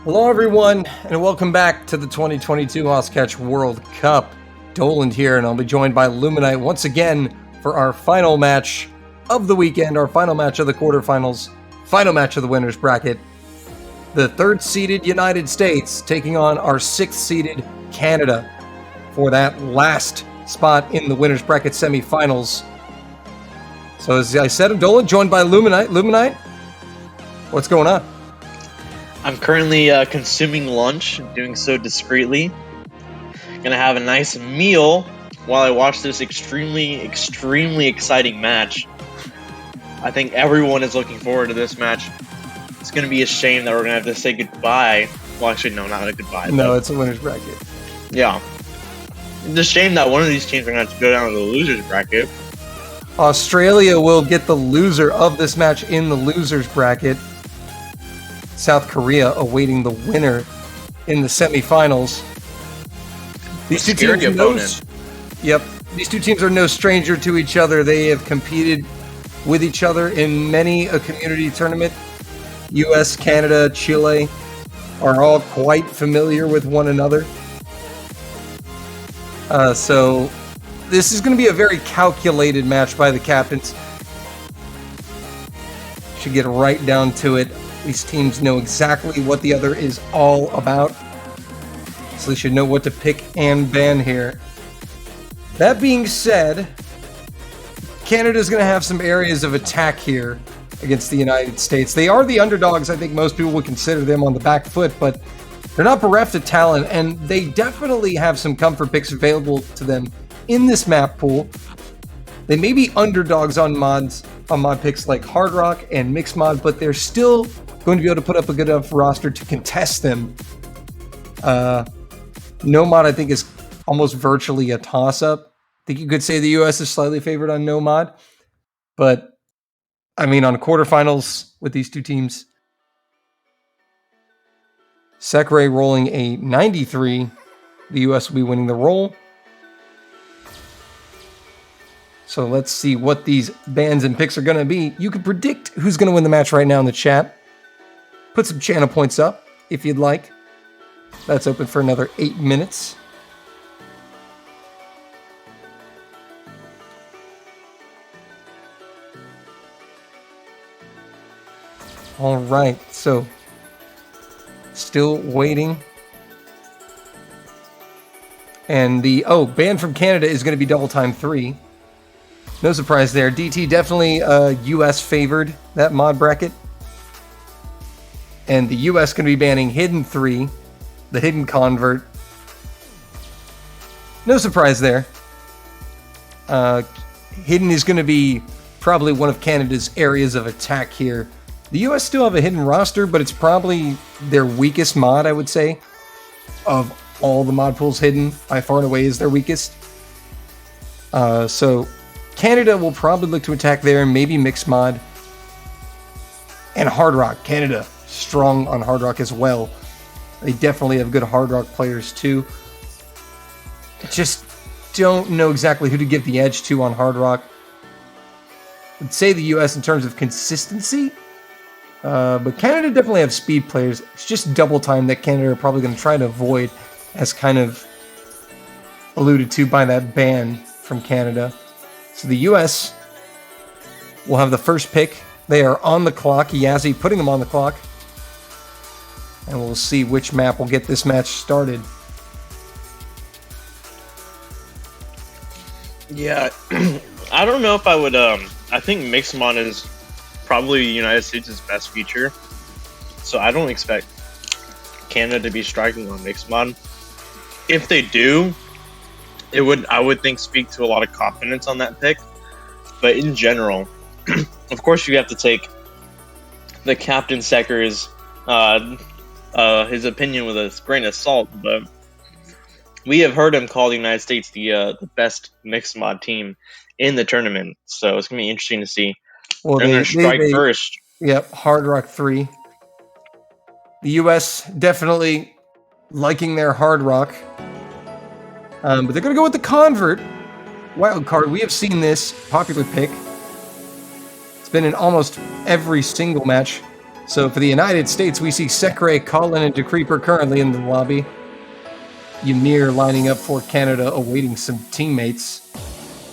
Hello, everyone, and welcome back to the 2022 Oscatch World Cup. Doland here, and I'll be joined by Luminite once again for our final match of the weekend, our final match of the quarterfinals, final match of the winners bracket. The third-seeded United States taking on our sixth-seeded Canada for that last spot in the winners bracket semifinals. So as I said, I'm Doland, joined by Luminite. Luminite, what's going on? I'm currently consuming lunch, doing so discreetly. Gonna have a nice meal while I watch this extremely exciting match. I think everyone is looking forward to this match. It's gonna be a shame that we're gonna have to say goodbye. Well, actually, no, not a goodbye. No, it's a winner's bracket. Yeah. It's a shame that one of these teams are gonna have to go down to the losers bracket. Australia will get the loser of this match in the losers bracket. South Korea awaiting the winner in the semifinals. These two teams these two teams are no stranger to each other. They have competed with each other in many a community tournament. US, Canada, Chile are all quite familiar with one another. So this is going to be a very calculated match by the captains. Should get right down to it. These teams know exactly what the other is all about, so they should know what to pick and ban here. That being said, Canada's going to have some areas of attack here against the United States. They are the underdogs. I think most people would consider them on the back foot, but they're not bereft of talent, and they definitely have some comfort picks available to them in this map pool. They may be underdogs on mod picks like Hard Rock and Mixed Mod, but they're still going to be able to put up a good enough roster to contest them. No mod, I think, is almost virtually a toss-up. I think you could say the US is slightly favored on no mod, but I mean, on quarterfinals with these two teams, Sekre rolling a 93, the US will be winning the roll. So let's see what these bans and picks are going to be. You can predict who's going to win the match right now in the chat. Put some channel points up if you'd like. That's open for another 8 minutes. All right, so still waiting. And the ban from Canada is going to be double time 3. No surprise there. DT definitely US favored that mod bracket. And the US going to be banning Hidden 3, the Hidden Convert. No surprise there. Hidden is going to be probably one of Canada's areas of attack here. The US still have a Hidden roster, but it's probably their weakest mod, I would say. Of all the mod pools, Hidden by far and away is their weakest. So Canada will probably look to attack there, maybe Mixed Mod. And Hard Rock. Canada strong on Hard Rock as well. They definitely have good Hard Rock players too. Just don't know exactly who to give the edge to on Hard Rock. I'd say the US in terms of consistency. But Canada definitely have speed players. It's just double time that Canada are probably going to try to avoid, as kind of alluded to by that ban from Canada. So the US will have the first pick. They are on the clock. Yazzie putting them on the clock. And we'll see which map will get this match started. Yeah, I don't know if I would. I think Mixed Mod is probably the United States' best feature, so I don't expect Canada to be striking on Mixed Mod. If they do, I would think, speak to a lot of confidence on that pick. But in general, of course, you have to take the Captain Sekre's his opinion with a grain of salt. But we have heard him call the United States the best Mixed Mod team in the tournament. So it's gonna be interesting to see. Well, they're gonna strike first. Yep, Hard Rock 3. The US definitely liking their Hard Rock. But they're going to go with the Convert. Wild card. We have seen this popular pick. It's been in almost every single match So for the United States, we see Sekre, Colin, and DeCreeper currently in the lobby. Ymir lining up for Canada, awaiting some teammates.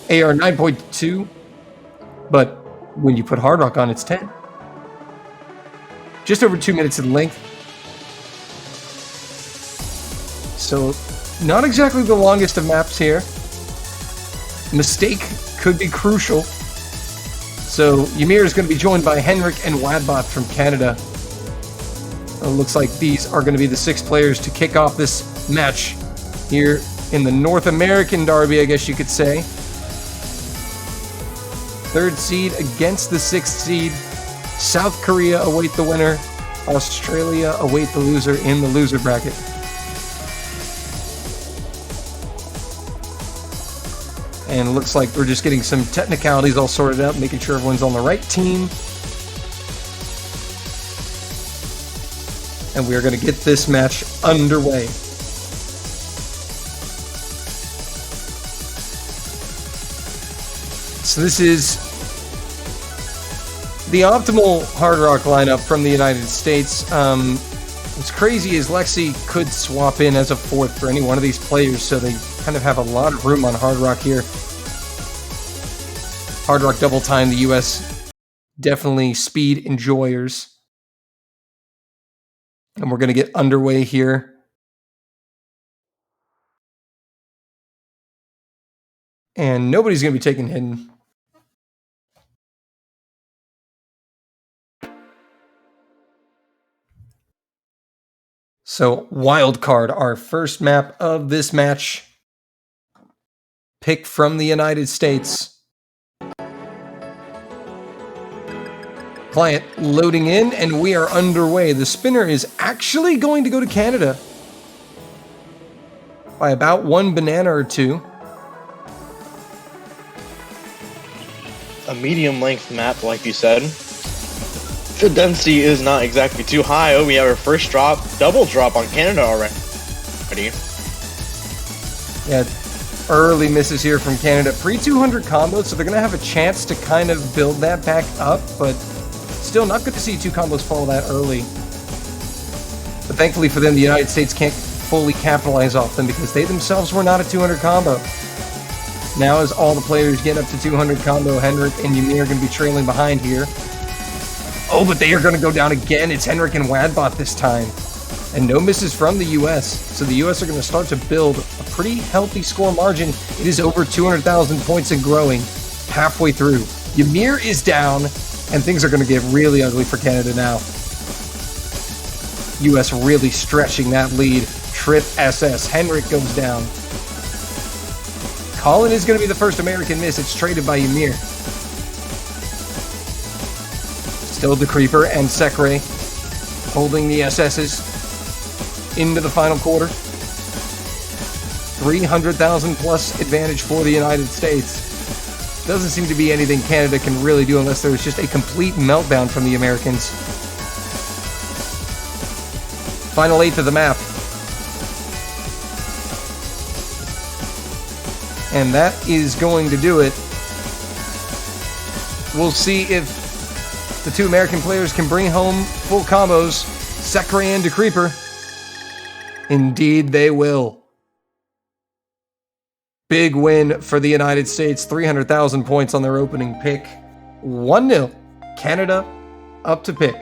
AR 9.2, but when you put Hard Rock on, it's 10. Just over 2 minutes in length. So not exactly the longest of maps here. Mistake could be crucial. So Ymir is going to be joined by Henrik and Wadbot from Canada. It looks like these are going to be the 6 players to kick off this match here in the North American Derby, I guess you could say. 3rd seed against the 6th seed. South Korea await the winner. Australia await the loser in the loser bracket. And it looks like we're just getting some technicalities all sorted out, making sure everyone's on the right team. And we are going to get this match underway. So this is the optimal Hard Rock lineup from the United States. What's crazy is Lexi could swap in as a 4th for any one of these players, so they kind of have a lot of room on Hard Rock here. Hard Rock double time, the US definitely speed enjoyers. And we're going to get underway here. And nobody's going to be taking hidden. So, wild card, our first map of this match. Pick from the United States. Client loading in, and we are underway. The spinner is actually going to go to Canada by about 1 banana or 2. A medium length map, like you said. The density is not exactly too high. Oh, we have our first drop, double drop on Canada already. Yeah, early misses here from Canada. Pre-200 combos, so they're going to have a chance to kind of build that back up, but still not good to see 2 combos fall that early. But thankfully for them, the United States can't fully capitalize off them because they themselves were not a 200 combo. Now as all the players get up to 200 combo, Henrik and Ymir are going to be trailing behind here. Oh, but they are going to go down again. It's Henrik and Wadbot this time. And no misses from the US. So the US are going to start to build a pretty healthy score margin. It is over 200,000 points and growing halfway through. Ymir is down, and things are going to get really ugly for Canada now. US really stretching that lead. Trip SS. Henrik goes down. Colin is going to be the first American miss. It's traded by Ymir. Still the Creeper and Sekre holding the SS's into the final quarter. 300,000 plus advantage for the United States. Doesn't seem to be anything Canada can really do unless there was just a complete meltdown from the Americans. Final 8th of the map. And that is going to do it. We'll see if the 2 American players can bring home full combos. Sekre and DeCreeper. Indeed, they will. Big win for the United States. 300,000 points on their opening pick. 1-0. Canada up to pick.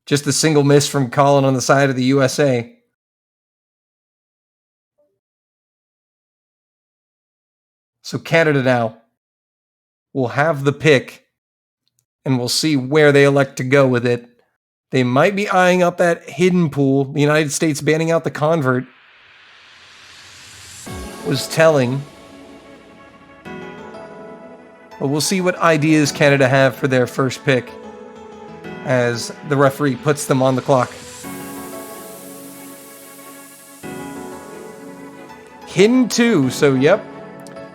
Just a single miss from Colin on the side of the USA. So Canada now will have the pick, and we'll see where they elect to go with it. They might be eyeing up that hidden pool. The United States banning out the convert was telling. But we'll see what ideas Canada have for their first pick as the referee puts them on the clock. Hidden 2, so yep.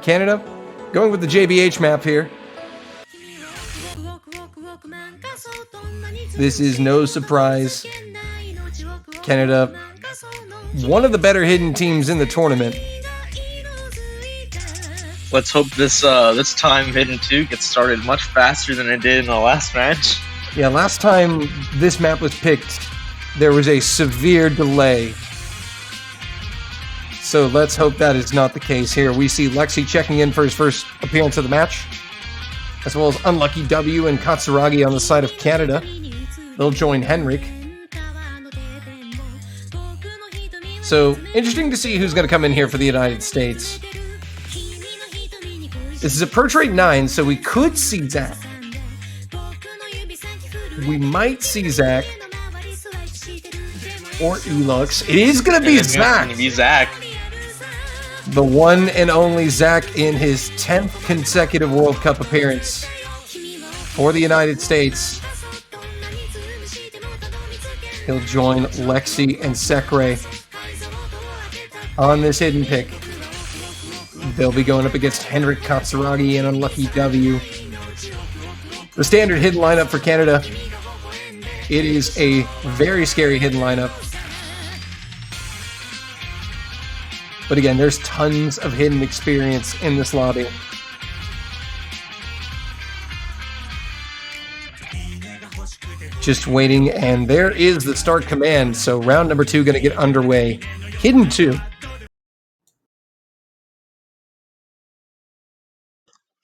Canada going with the JBH map here. This is no surprise. Canada, one of the better hidden teams in the tournament. Let's hope this time Hidden 2 gets started much faster than it did in the last match. Yeah, last time this map was picked, there was a severe delay. So let's hope that is not the case here. We see Lexi checking in for his first appearance of the match, as well as Unlucky W and Katsuragi on the side of Canada. They'll join Henrik. So, interesting to see who's going to come in here for the United States. This is a perch rate 9, so we could see Zach. We might see Zach. Or Elux. It is going to be Zach. It's going to be Zach. The one and only Zach in his 10th consecutive World Cup appearance for the United States. He'll join Lexi and Sekre on this hidden pick. They'll be going up against Henrik, Katsuragi, and Unlucky W. The standard hidden lineup for Canada. It is a very scary hidden lineup. But again, there's tons of hidden experience in this lobby. Just waiting, and there is the start command. So round number 2 going to get underway. Hidden 2.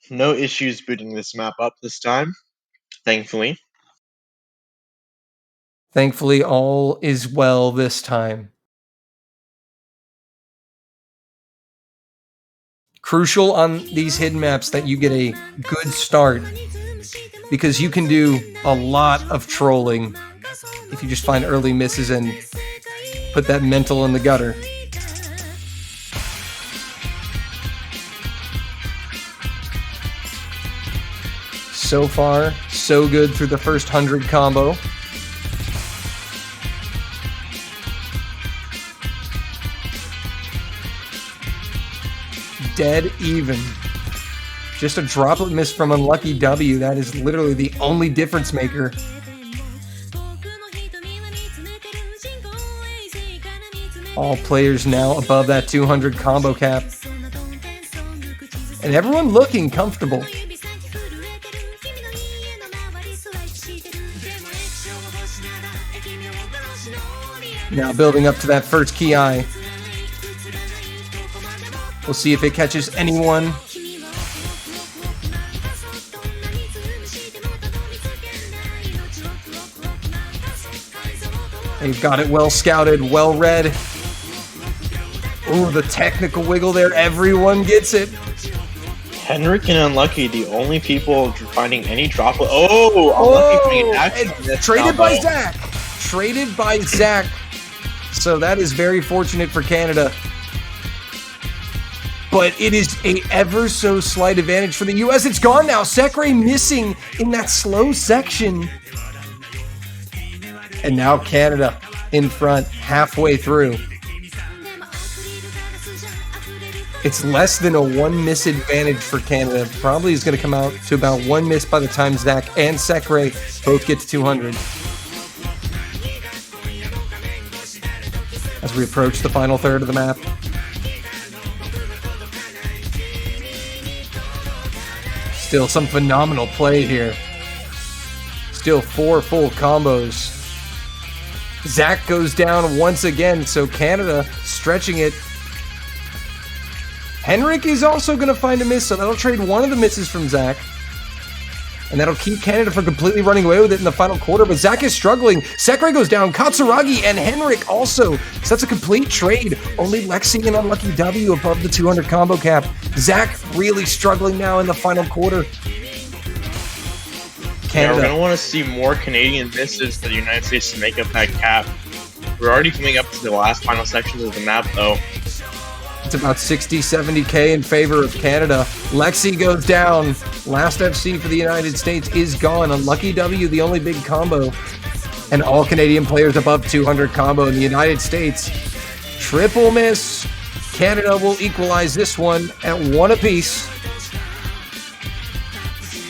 No issues booting this map up this time, thankfully. Thankfully, all is well this time. Crucial on these hidden maps that you get a good start, because you can do a lot of trolling if you just find early misses and put that mental in the gutter. So far, so good through the first 100 combo. Dead even. Just a droplet miss from Unlucky W. That is literally the only difference maker. All players now above that 200 combo cap. And everyone looking comfortable. Now building up to that first key eye. We'll see if it catches anyone. They've got it well scouted, well read. Ooh, the technical wiggle there. Everyone gets it. Henrik and Unlucky, the only people finding any droplet. Oh, Unlucky finding action. Traded by Zach. Traded by Zach. So that is very fortunate for Canada. But it is a ever so slight advantage for the US. It's gone now. Sekre missing in that slow section. And now Canada in front halfway through. It's less than a 1 miss advantage for Canada. Probably is going to come out to about 1 miss by the time Zach and Sekre both get to 200. As we approach the final third of the map. Still some phenomenal play here. Still 4 full combos. Zach goes down once again, so Canada stretching it. Henrik is also going to find a miss, so that'll trade one of the misses from Zach. And that'll keep Canada from completely running away with it in the final quarter, but Zach is struggling. Sekre goes down, Katsuragi and Henrik also. So that's a complete trade. Only Lexi and Unlucky W above the 200 combo cap. Zach really struggling now in the final quarter. Yeah, we're going to want to see more Canadian misses for the United States to make up that cap. We're already coming up to the last final sections of the map, though. It's about 60, 70K in favor of Canada. Lexi goes down. Last FC for the United States is gone. Unlucky W, the only big combo. And all Canadian players above 200 combo in the United States. Triple miss. Canada will equalize this one at 1 apiece.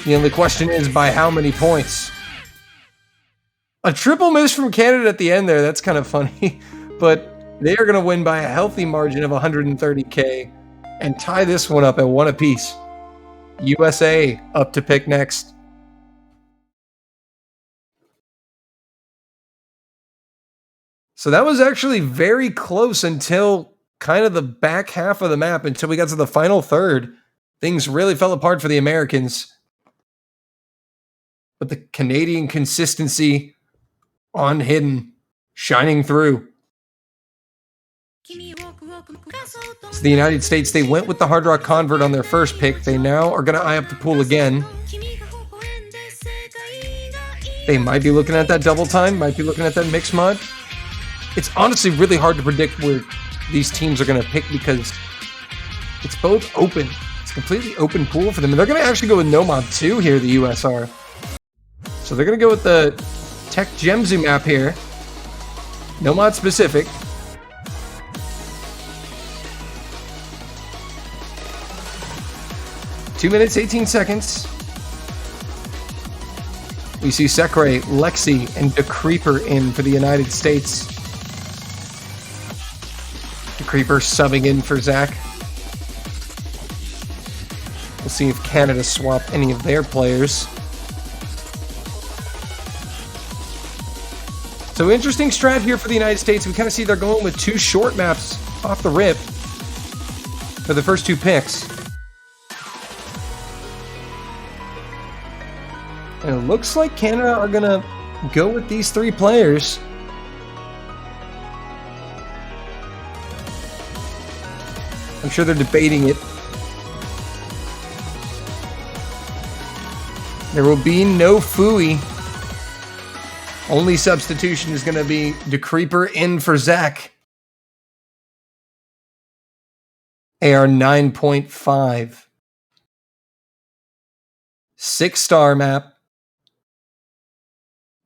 The only question is by how many points? A triple miss from Canada at the end there. That's kind of funny. But they are going to win by a healthy margin of 130K. and tie this one up at 1 apiece. USA up to pick next. So that was actually very close until kind of the back half of the map, until we got to the final third. Things really fell apart for the Americans. But the Canadian consistency on hidden, shining through. So the United States, they went with the Hard Rock Convert on their first pick. They now are going to eye up the pool again. They might be looking at that double time, might be looking at that mixed mod. It's honestly really hard to predict where these teams are going to pick because it's both open. It's a completely open pool for them. And they're going to actually go with no mod 2 here, the US are. So they're going to go with the Tech Gemzu map here. No mod specific. Two minutes, 18 seconds. We see Sekre, Lexi, and DeCreeper in for the United States. DeCreeper subbing in for Zach. We'll see if Canada swap any of their players. So interesting strat here for the United States. We kind of see they're going with 2 short maps off the rip for the first 2 picks. And it looks like Canada are going to go with these 3 players. I'm sure they're debating it. There will be no Fooey. Only substitution is going to be DeCreeper in for Zach. AR 9.5. 6-star map.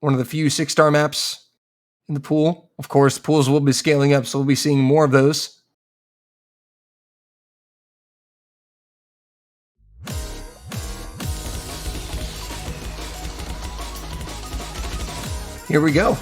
One of the few 6-star maps in the pool. Of course, pools will be scaling up, so we'll be seeing more of those. Here we go.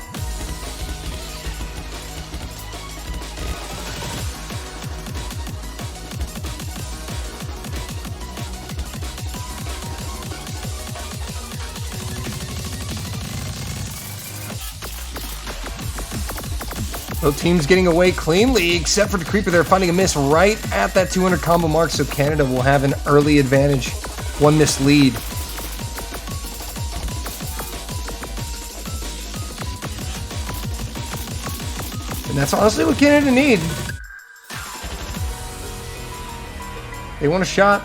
Both teams getting away cleanly, except for DeCreeper. They're finding a miss right at that 200 combo mark, so Canada will have an early advantage. 1 miss lead. And that's honestly what Canada need. They want a shot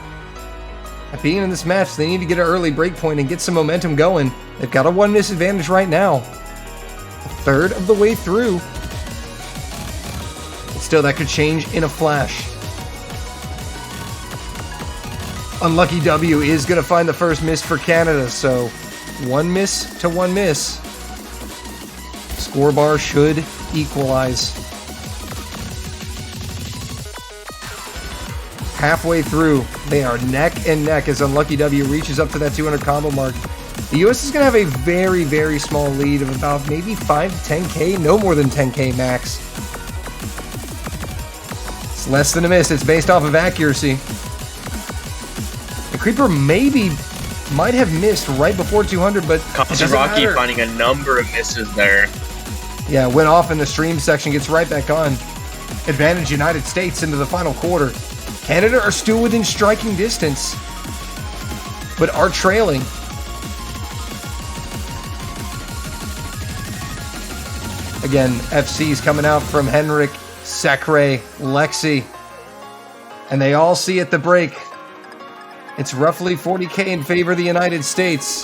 at being in this match. They need to get an early break point and get some momentum going. They've got a 1 miss advantage right now. A third of the way through. Still, that could change in a flash. Unlucky W is going to find the first miss for Canada, so 1 miss to 1 miss. Score bar should equalize. Halfway through, they are neck and neck as Unlucky W reaches up to that 200 combo mark. The US is going to have a very, very small lead of about maybe 5 to 10k, no more than 10k max. It's less than a miss. It's based off of accuracy. The Creeper might have missed right before 200, but Rocky finding a number of misses there. Yeah, went off in the stream section, gets right back on. Advantage United States into the final quarter. Canada are still within striking distance, but are trailing. Again, FC's coming out from Henrik, Sekre, Lexi, and they all see at the break. It's roughly 40k in favor of the United States.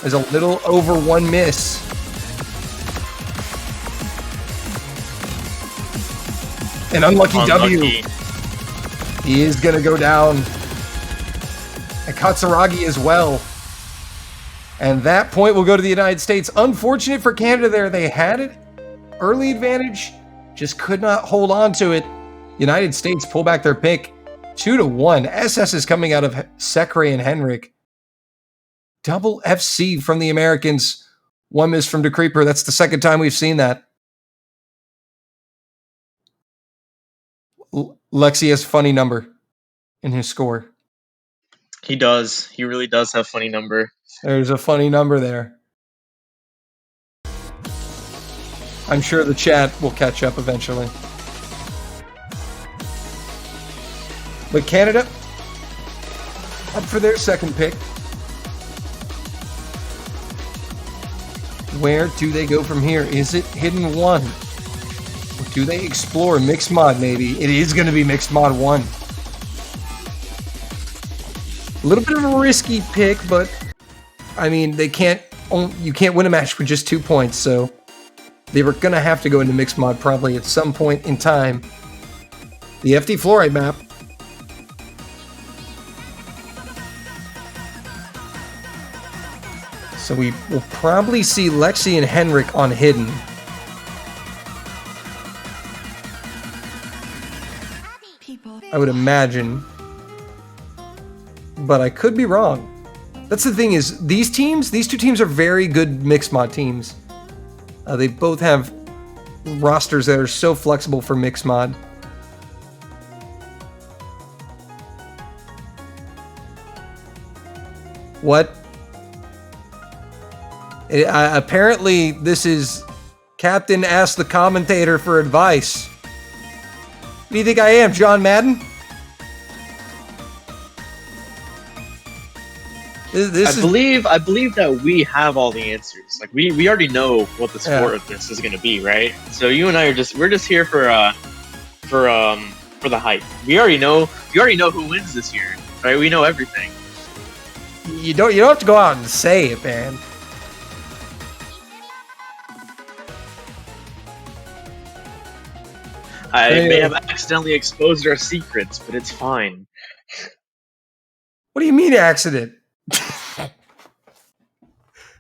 There's a little over 1 miss. An unlucky W. He is going to go down. And Katsuragi as well. And that point will go to the United States. Unfortunate for Canada there. They had it. Early advantage. Just could not hold on to it. United States pull back their pick. 2-1. SS is coming out of Sekre and Henrik. Double FC from the Americans. 1 miss from DeCreeper. That's the second time we've seen that. Lexi has funny number. in his score. He does. He really does have funny number. There's a funny number there. I'm sure the chat will catch up eventually. But Canada, up for their second pick. Where do they go from here? Is it Hidden 1? Or do they explore Mixed Mod maybe? It is going to be Mixed Mod 1. A little bit of a risky pick, but I mean, you can't win a match with just 2 points, so they were going to have to go into Mixed Mod probably at some point in time. The FD Fluoride map. So we will probably see Lexi and Henrik on Hidden. I would imagine. But I could be wrong. That's the thing is, these two teams are very good mixed mod teams. They both have rosters that are so flexible for mixed mod. What? Apparently, this is Captain asked the commentator for advice. What do you think I am, John Madden? I believe that we have all the answers. Like we already know what the score of this is going to be, right? So you and I are we're just here for the hype. We already know who wins this year, right? We know everything. You don't have to go out and say it, man. I may have accidentally exposed our secrets, but it's fine. What do you mean accident?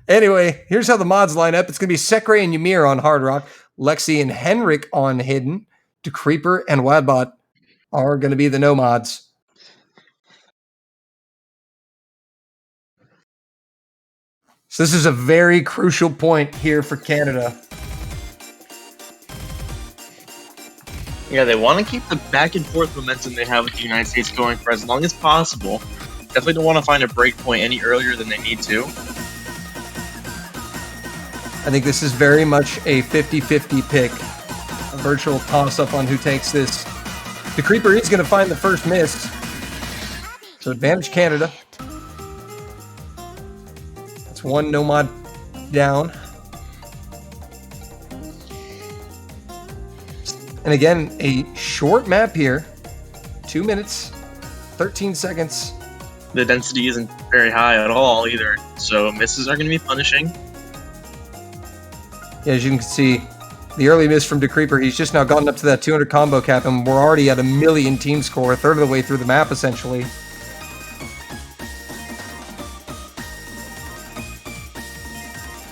Anyway, here's how the mods line up. It's going to be Sekre and Ymir on Hard Rock, Lexi and Henrik on Hidden, DeCreeper and Wadbot are going to be the no mods. So this is a very crucial point here for Canada. Yeah, they want to keep the back and forth momentum they have with the United States going for as long as possible. Definitely don't want to find a break point any earlier than they need to. I think this is very much a 50-50 pick. A virtual toss-up on who takes this. The Creeper is going to find the first miss. So advantage Canada. That's one no mod down. And again, a short map here. 2 minutes, 13 seconds. The density isn't very high at all either, so misses are going to be punishing. Yeah, as you can see, the early miss from DeCreeper, he's just now gotten up to that 200 combo cap, and we're already at 1 million team score, a third of the way through the map, essentially.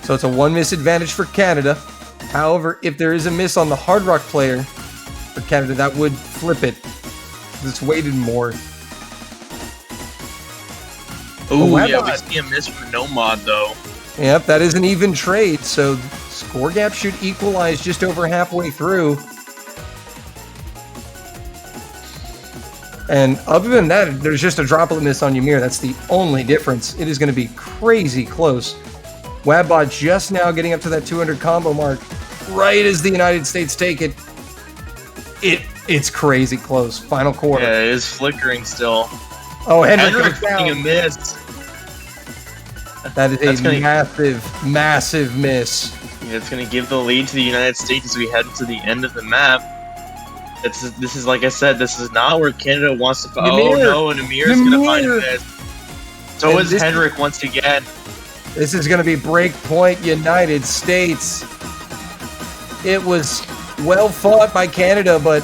So it's a 1 miss advantage for Canada. However, if there is a miss on the Hard Rock player for Canada, that would flip it. It's weighted more. Oh, yeah, we see a miss from no mod, though. Yep, that is an even trade, so score gap should equalize just over halfway through. And other than that, there's just a droplet miss on Ymir. That's the only difference. It is going to be crazy close. Wabbot just now getting up to that 200 combo mark. Right as the United States take it. It's crazy close. Final quarter. Yeah, it is flickering still. Oh, Henrik getting a miss. That is a massive miss. Yeah, it's going to give the lead to the United States as we head to the end of the map. This is like I said, this is not where Canada wants to. Oh no, and Ymir's going to find a miss. So is Henrik once again. This is going to be breakpoint United States. It was well fought by Canada, but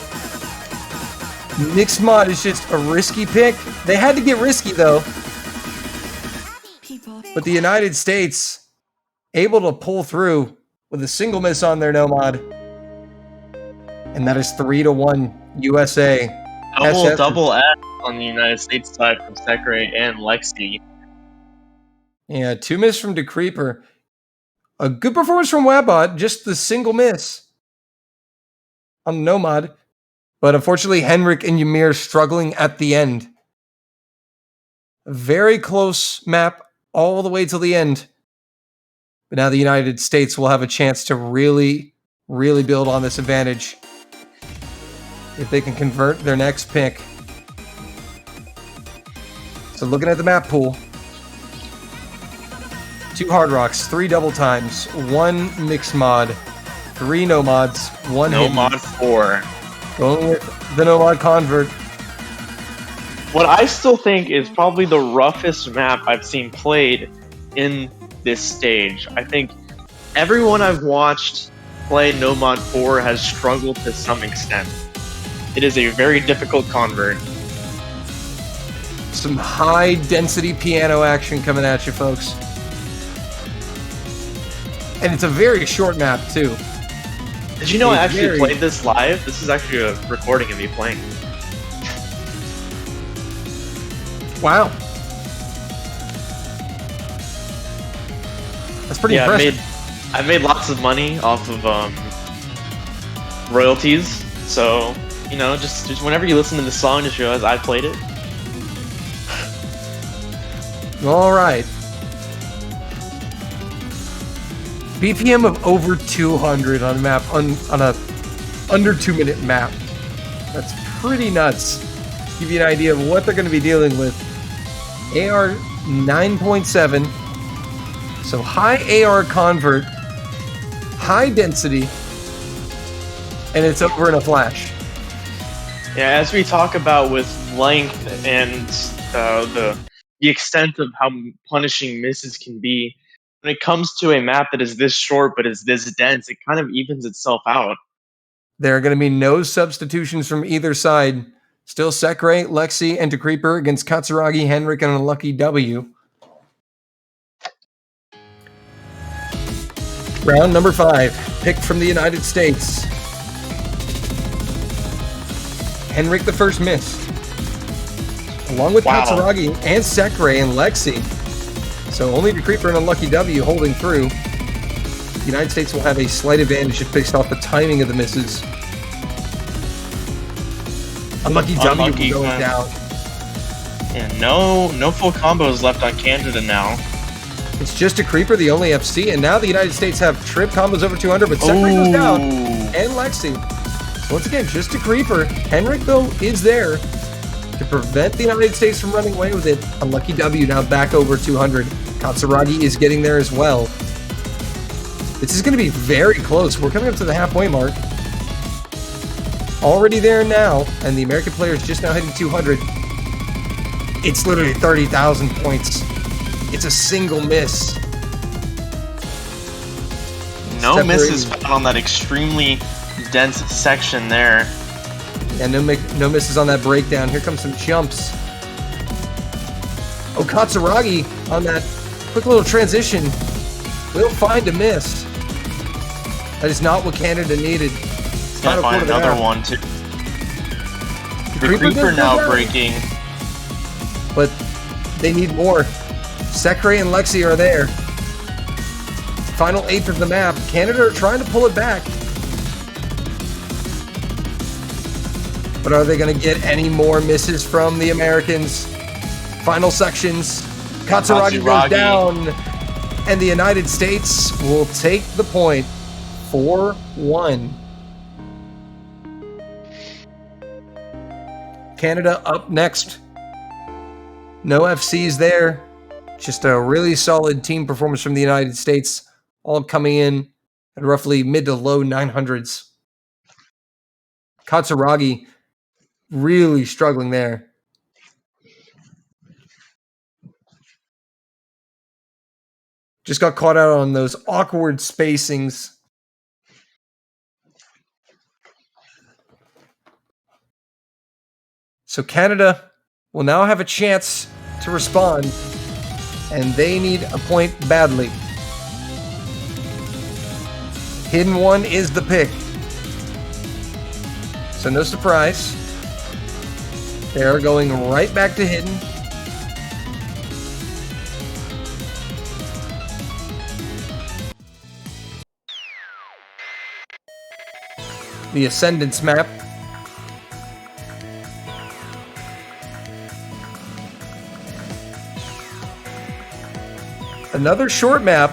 mixed mod is just a risky pick. They had to get risky though. But the United States able to pull through with a single miss on their no mod. And that is 3-1 USA. Double F on the United States side from Sekre and Lexi. Yeah, 2 miss from DeCreeper. A good performance from Wabbot, just the single miss on the no mod. But unfortunately, Henrik and Ymir struggling at the end. A very close map all the way till the end. But now the United States will have a chance to really, really build on this advantage if they can convert their next pick. So looking at the map pool, 2 hard rocks, 3 double times, 1 mixed mod, 3 no mods, 1 No hidden. mod 4. Going with the no mod convert. What I still think is probably the roughest map I've seen played in this stage. I think everyone I've watched play No Mod 4 has struggled to some extent. It is a very difficult convert. Some high density piano action coming at you, folks. And it's a very short map, too. Did you know I actually played this live? This is actually a recording of me playing. Wow. That's pretty impressive. I made lots of money off of royalties. So, you know, just whenever you listen to the song, just realize I played it. All right. BPM of over 200 on a map, on a under 2-minute map. That's pretty nuts. Give you an idea of what they're going to be dealing with. AR 9.7. So high AR convert, high density, and it's over in a flash. Yeah, as we talk about with length and the extent of how punishing misses can be, when it comes to a map that is this short but is this dense, it kind of evens itself out. There are going to be no substitutions from either side. Still Sekre, Lexi, and Decreeper against Katsuragi, Henrik, and Unlucky W. Round number 5, picked from the United States. Henrik the first miss. Along with Katsuragi and Sekre and Lexi. So only Decreeper and Unlucky W holding through. The United States will have a slight advantage just based off the timing of the misses. Unlucky W going down. And no full combos left on Canada now. It's just a Creeper, the only FC, and now the United States have trip combos over 200, but Sekre goes down, and Lexi. Once again, just a Creeper. Henrik, though, is there to prevent the United States from running away with it. Unlucky W now back over 200. Katsuragi is getting there as well. This is going to be very close. We're coming up to the halfway mark. Already there now, and the American player is just now hitting 200. It's literally 30,000 points. It's a single miss. No misses found on that extremely dense section there. And no misses on that breakdown. Here comes some jumps. Oh, Katsuragi on that quick little transition will find a miss. That is not what Canada needed. He's gonna find another one too. The Creeper now breaking. But they need more. Sekre and Lexi are there. Final 8th of the map. Canada are trying to pull it back. But are they going to get any more misses from the Americans? Final sections. Katsuragi goes down. And the United States will take the point. 4-1. Canada up next. No FCs there. Just a really solid team performance from the United States, all coming in at roughly mid to low 900s. Katsuragi really struggling there. Just got caught out on those awkward spacings. So Canada will now have a chance to respond, and they need a point badly. Hidden one is the pick. So no surprise. They're going right back to hidden. The Ascendance map. Another short map.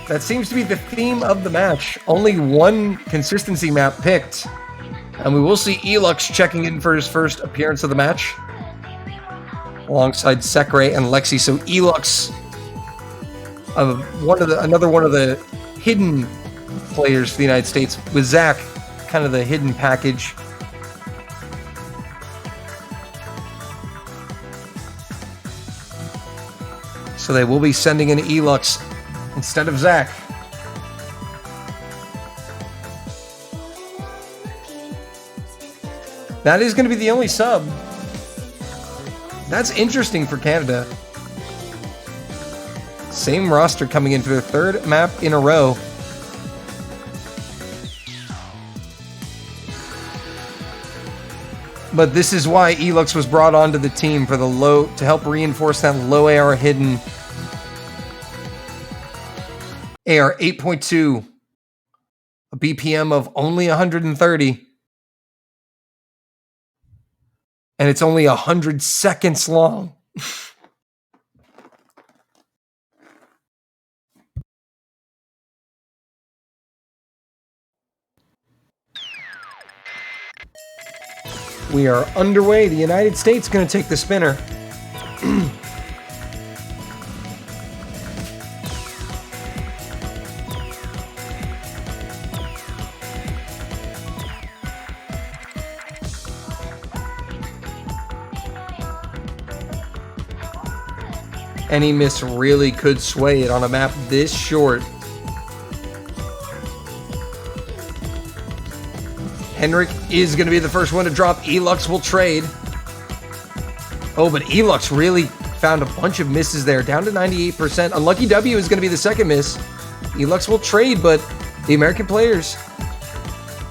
That seems to be the theme of the match. Only one consistency map picked. And we will see Elux checking in for his first appearance of the match. Alongside Sekre and Lexi. So Elux, another one of the hidden players for the United States. With Zach, kind of the hidden package. So they will be sending in Elux instead of Zach. That is going to be the only sub. That's interesting for Canada. Same roster coming in for their third map in a row. But this is why Elux was brought onto the team for to help reinforce that low AR hidden. AR 8.2, a BPM of only 130, and it's only 100 seconds long. We are underway. The United States going to take the spinner. Any miss really could sway it on a map this short. Henrik is going to be the first one to drop. Elux will trade. Oh, but Elux really found a bunch of misses there, down to 98%. Unlucky W is going to be the second miss. Elux will trade, but the American players,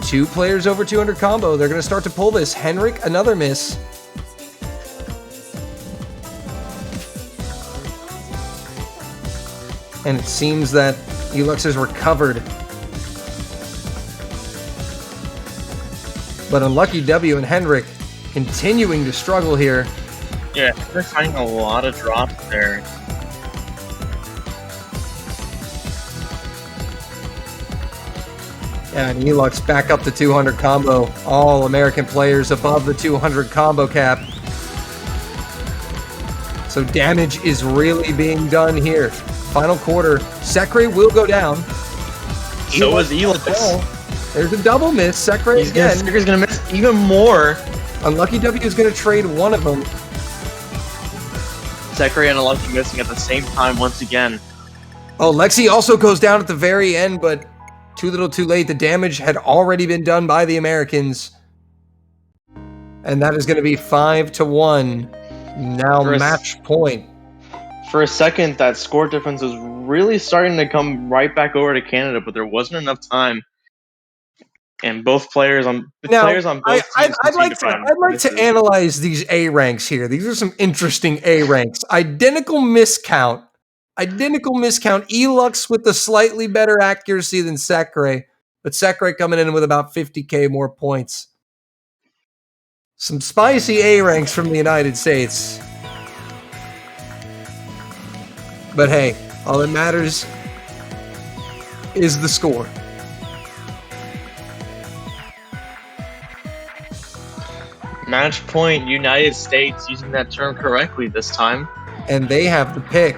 2 players over 200 combo, they're going to start to pull this. Henrik, another miss. And it seems that Elux has recovered. But Unlucky W and Henrik continuing to struggle here. Yeah, they're finding a lot of drops there. Yeah, and Elux back up to 200 combo. All American players above the 200 combo cap. So damage is really being done here. Final quarter. Sekre will go down. So is Elux. There's a double miss. Sekre again. Sekre's gonna miss even more. Unlucky W is going to trade one of them. Sekre and Unlucky missing at the same time once again. Oh, Lexi also goes down at the very end, but too little too late. The damage had already been done by the Americans. And that is going to be 5-1. Now match point. For a second, that score difference was really starting to come right back over to Canada, but there wasn't enough time. And both players on both teams I'd like to analyze these A ranks here. These are some interesting A ranks. Identical miscount. Elux with the slightly better accuracy than Sekre, but Sekre coming in with about 50k more points. Some spicy A ranks from the United States. But hey, all that matters is the score. Match point, United States, using that term correctly this time. And they have the pick.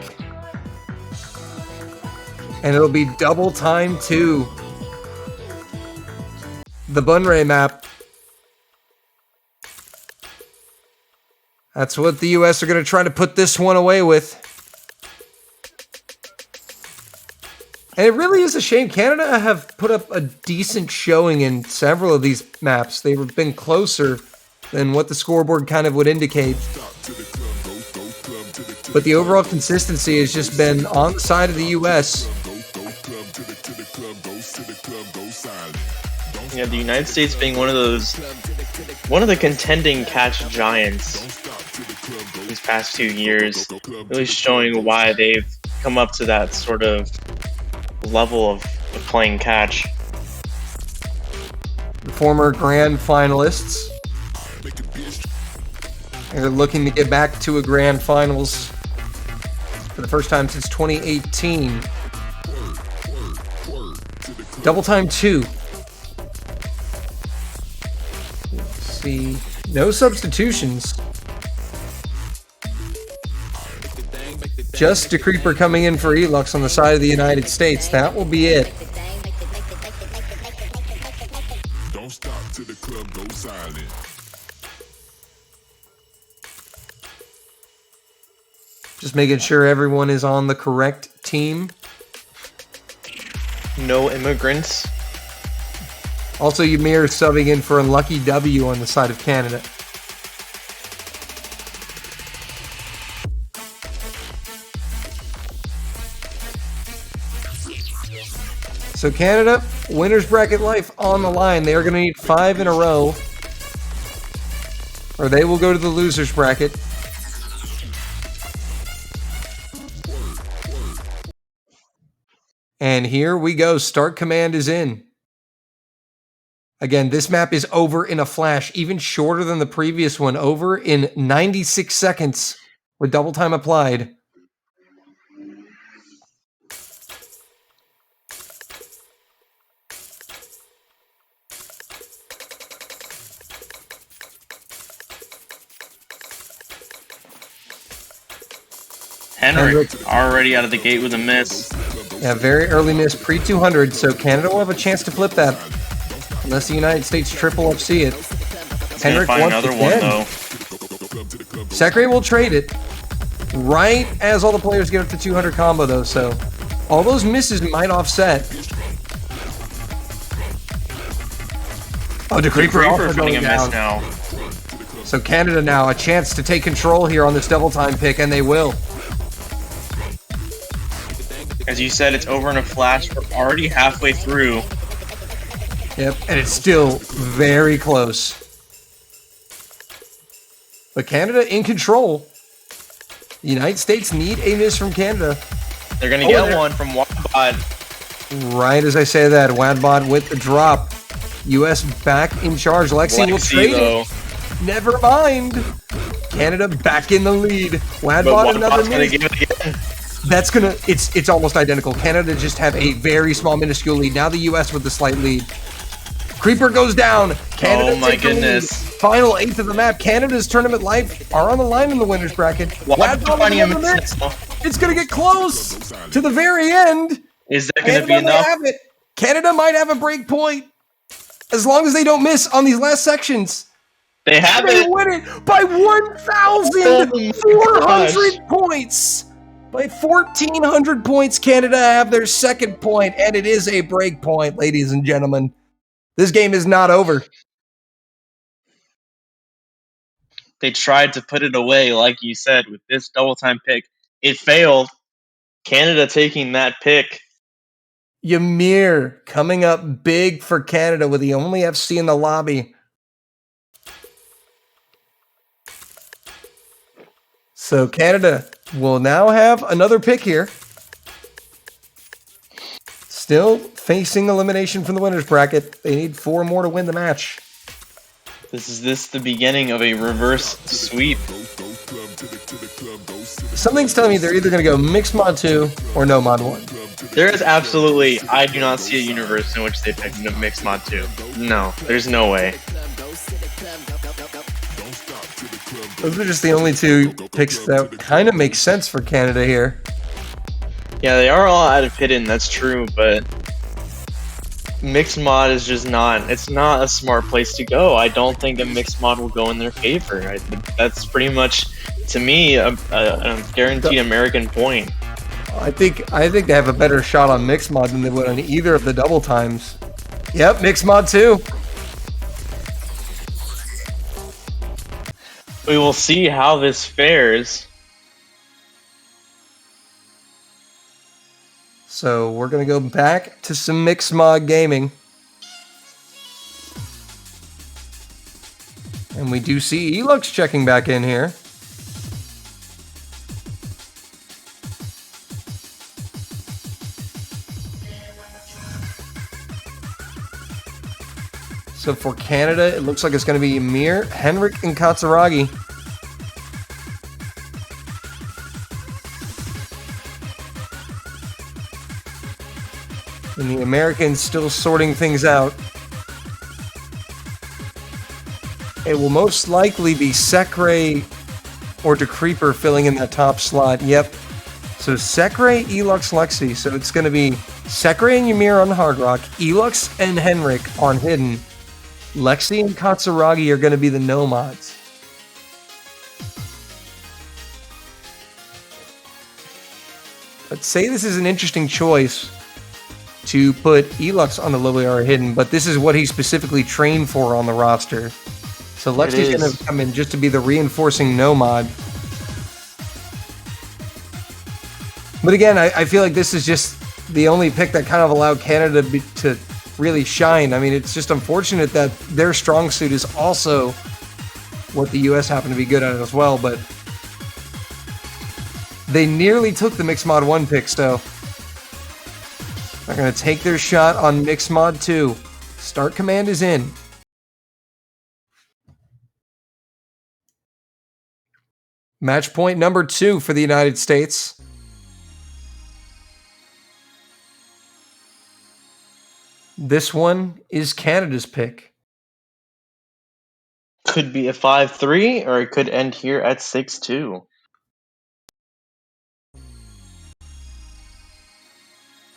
And it'll be double time too. The Bunray map. That's what the US are going to try to put this one away with. And it really is a shame. Canada have put up a decent showing in several of these maps. They've been closer than what the scoreboard kind of would indicate. But the overall consistency has just been on the side of the US. Yeah, the United States being one of the contending catch giants these past 2 years, really showing why they've come up to that sort of level of playing catch. The former grand finalists. They're looking to get back to a grand finals. for the first time since 2018. Double time 2. Let's see. No substitutions. Just a creeper coming in for Elux on the side of the United States. That will be it. Don't stop till the club goes silent. Just making sure everyone is on the correct team. No immigrants. Also, Ymir subbing in for Unlucky W on the side of Canada. So Canada, winner's bracket life on the line. They are going to need 5 in a row, or they will go to the loser's bracket. And here we go. Start command is in. Again, this map is over in a flash, even shorter than the previous one, over in 96 seconds with double time applied. Henrik already out of the gate with a miss. Yeah, very early miss, pre-200, so Canada will have a chance to flip that. Unless the United States triple FC it. Henrik find another one, though. Sakre will trade it right as all the players get up to 200 combo, though, so all those misses might offset. Oh, the Creeper also going down. Now. So Canada now a chance to take control here on this double time pick, and they will. As you said, it's over in a flash. We're already halfway through. Yep, and it's still very close. But Canada in control. The United States need a miss from Canada. They're going to get one from Wadbot. Right as I say that, Wadbot with the drop. US back in charge. Lexi will trade it. Never mind. Canada back in the lead. Wadbot another miss. That's gonna. It's almost identical. Canada just have a very small, minuscule lead. Now the U.S. with the slight lead. Creeper goes down. Canada. Oh my goodness! Final 8th of the map. Canada's tournament life are on the line in the winners bracket. It's gonna get close to the very end. Is that gonna be enough? Canada might have a break point as long as they don't miss on these last sections. They have it. Win it by 1,400 points. By 1,400 points, Canada have their second point, and it is a break point, ladies and gentlemen. This game is not over. They tried to put it away, like you said, with this double time pick. It failed. Canada taking that pick. Ymir coming up big for Canada with the only FC in the lobby. So Canada will now have another pick here. Still facing elimination from the winners bracket. They need 4 more to win the match. Is this the beginning of a reverse sweep? Something's telling me they're either going to go mixed mod 2 or no mod 1. There is absolutely, I do not see a universe in which they pick mixed mod 2. No, there's no way. Those are just the only 2 picks that kind of make sense for Canada here. Yeah, they are all out of hidden, that's true, but mixed mod is just not, it's not a smart place to go. I don't think a mixed mod will go in their favor. That's pretty much, to me, a guaranteed American point. I think they have a better shot on mixed mod than they would on either of the double times. Yep, mixed mod 2. We will see how this fares. So we're going to go back to some mixed mod gaming. And we do see Elux checking back in here. So for Canada, it looks like it's going to be Ymir, Henrik, and Katsuragi. And the Americans still sorting things out. It will most likely be Sekre or Decreeper filling in that top slot. Yep. So Sekre, Elux, Lexi. So it's going to be Sekre and Ymir on Hard Rock, Elux and Henrik on Hidden. Lexi and Katsuragi are going to be the Nomads. But say this is an interesting choice to put Elux on the Liliar Hidden, but this is what he specifically trained for on the roster. So Lexi's going to come in just to be the reinforcing Nomad. But again, I feel like this is just the only pick that kind of allowed Canada to really shine. I mean, it's just unfortunate that their strong suit is also what the U.S. happen to be good at as well, but they nearly took the Mixed Mod 1 pick, so they're going to take their shot on Mixed Mod 2. Start command is in. Match point number 2 for the United States. This one is Canada's pick. Could be a 5-3, or it could end here at 6-2.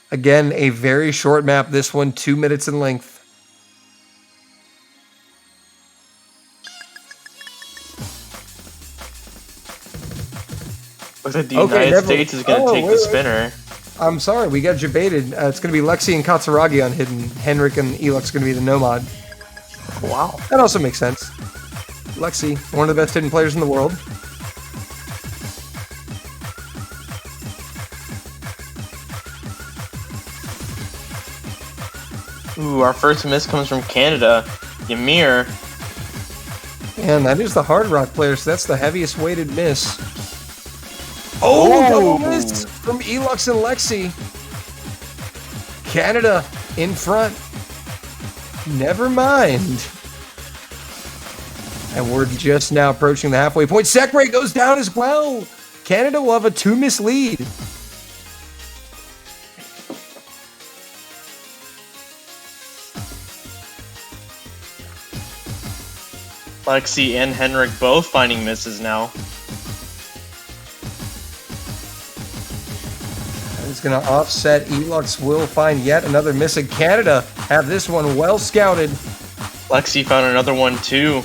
Again, a very short map. This one, 2 minutes in length. Looks like the United States is going to take the spinner. I'm sorry, we got debated. It's going to be Lexi and Katsuragi on Hidden. Henrik and Elux are going to be the Nomad. Wow. That also makes sense. Lexi, one of the best hidden players in the world. Ooh, our first miss comes from Canada. Ymir. And that is the Hard Rock player, so that's the heaviest weighted miss. Oh, double miss from Elux and Lexi. Canada in front. Never mind. And we're just now approaching the halfway point. Sekre goes down as well. Canada will have a 2-miss lead. Lexi and Henrik both finding misses now. It's going to offset. Elux will find yet another miss. And Canada have this one well scouted. Lexi found another one too.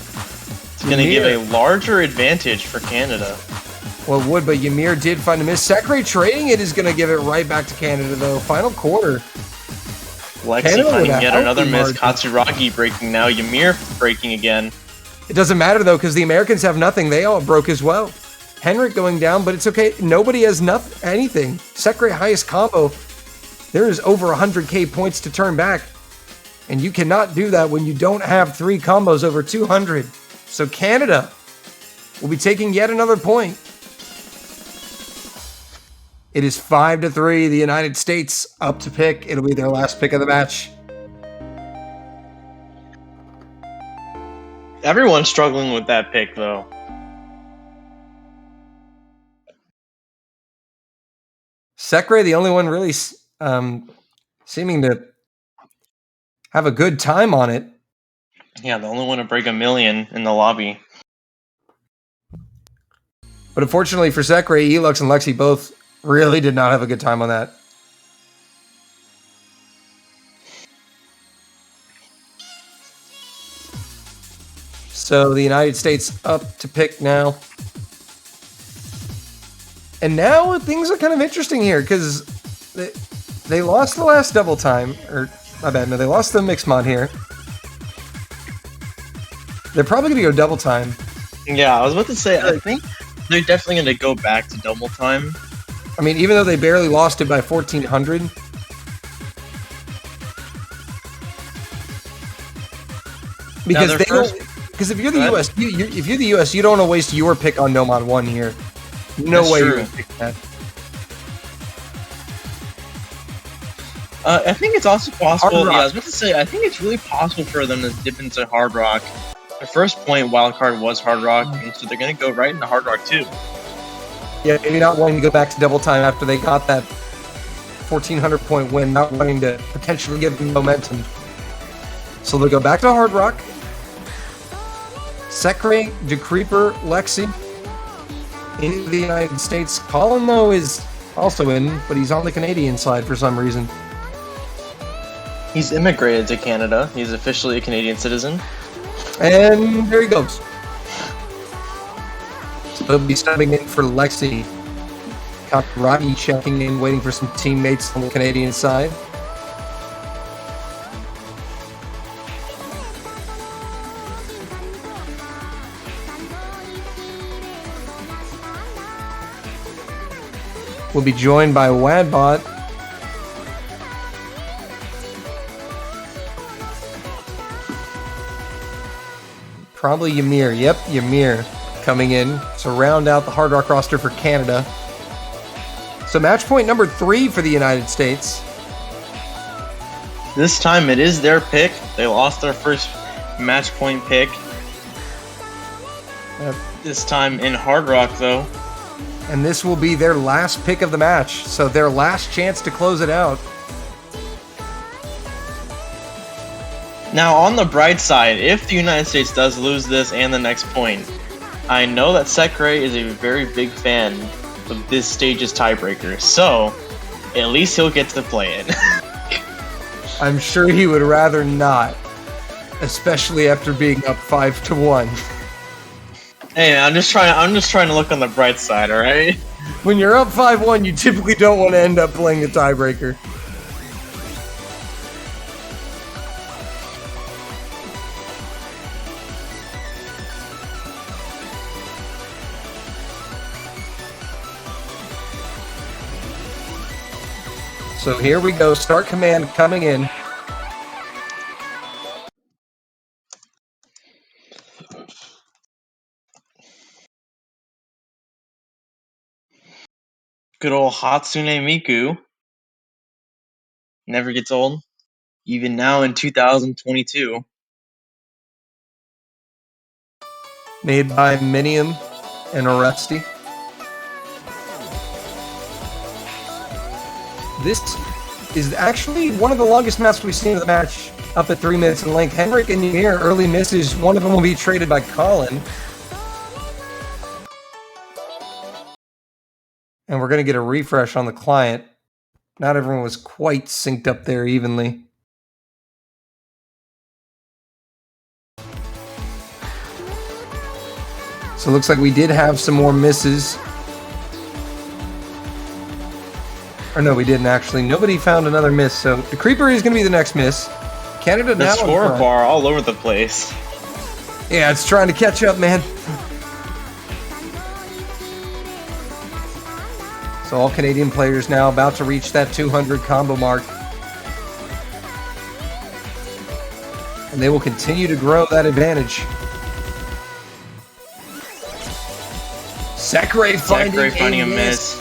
It's going to give a larger advantage for Canada. Well, it would, but Ymir did find a miss. Sekre trading it is going to give it right back to Canada, though. Final quarter. Lexi Canada finding yet another miss. margin. Katsuragi breaking now. Ymir breaking again. It doesn't matter, though, because the Americans have nothing. They all broke as well. Henrik going down, but it's okay. Nobody has anything. Sekre highest combo. There is over 100k points to turn back. And you cannot do that when you don't have 3 combos over 200. So Canada will be taking yet another point. It is 5-3. The United States up to pick. It'll be their last pick of the match. Everyone's struggling with that pick, though. Sekre, the only one really seeming to have a good time on it. Yeah, the only one to break 1 million in the lobby. But unfortunately for Sekre, Elux and Lexi both really did not have a good time on that. So the United States up to pick now. And now things are kind of interesting here because they lost the last double time. Or, my bad, no, they lost the mixed mod here. They're probably going to go double time. Yeah, I was about to say, I think they're definitely going to go back to double time. I mean, even though they barely lost it by 1,400. Because they don't. Because if you're the US, if you're the US, you don't want to waste your pick on Nomad 1 here. No way you're going to pick that. I think it's also possible. Yeah, I was about to say, I think it's really possible for them to dip into Hard Rock. The first point wildcard was Hard Rock, and so they're going to go right into Hard Rock too. Yeah, maybe not wanting to go back to double time after they got that 1,400 point win, not wanting to potentially give them momentum. So they'll go back to Hard Rock. Sekre, DeCreeper, Lexi in the United States. Colin, though, is also in, but he's on the Canadian side for some reason. He's immigrated to Canada. He's officially a Canadian citizen. And there he goes. So he'll be stepping in for Lexi. Kakaragi checking in, waiting for some teammates on the Canadian side. We'll be joined by Wadbot. Probably Ymir. Yep, Ymir coming in to round out the Hard Rock roster for Canada. So match point number 3 for the United States. This time it is their pick. They lost their first match point pick. This time in Hard Rock, though. And this will be their last pick of the match. So their last chance to close it out. Now, on the bright side, if the United States does lose this and the next point, I know that Sekre is a very big fan of this stage's tiebreaker, so at least he'll get to play it. I'm sure he would rather not, especially after being up 5-1. Hey, I'm just trying to look on the bright side, all right? When you're up 5-1, you typically don't want to end up playing the tiebreaker. So here we go, start command coming in. Good old Hatsune Miku. Never gets old. Even now in 2022. Made by Minium and Oresti. This is actually one of the longest maps we've seen of the match, up at 3 minutes in length. Henrik and Ymir, early misses. One of them will be traded by Colin. And we're going to get a refresh on the client. Not everyone was quite synced up there evenly. So it looks like we did have some more misses. Or no, we didn't actually. Nobody found another miss, so the Creeper is going to be the next miss. Canada now. The score bar all over the place. Yeah, it's trying to catch up, man. So all Canadian players now about to reach that 200 combo mark. And they will continue to grow that advantage. Sekre finding a miss.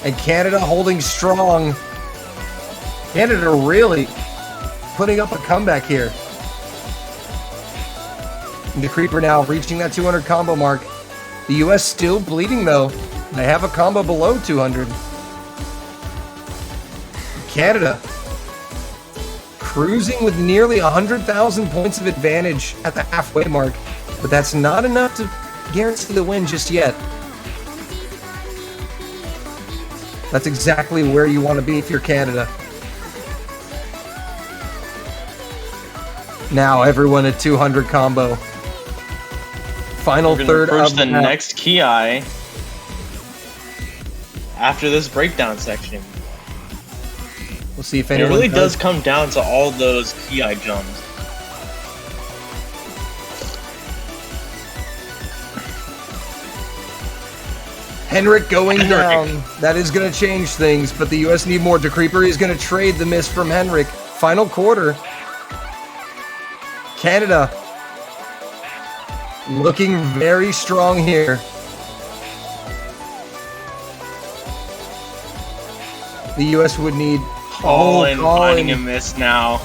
And Canada holding strong. Canada really putting up a comeback here. And the Creeper now reaching that 200 combo mark. The US still bleeding though. They have a combo below 200. Canada cruising with nearly 100,000 points of advantage at the halfway mark. But that's not enough to guarantee the win just yet. That's exactly where you want to be if you're Canada. Now everyone at 200 combo. Final third of the next Ki after this breakdown section. We'll see if it anyone really does come down to all those Ki jumps. Henrik going down. That is going to change things, but the US need more. DeCreeper is going to trade the miss from Henrik. Final quarter. Canada looking very strong here. The US would need finding a miss now.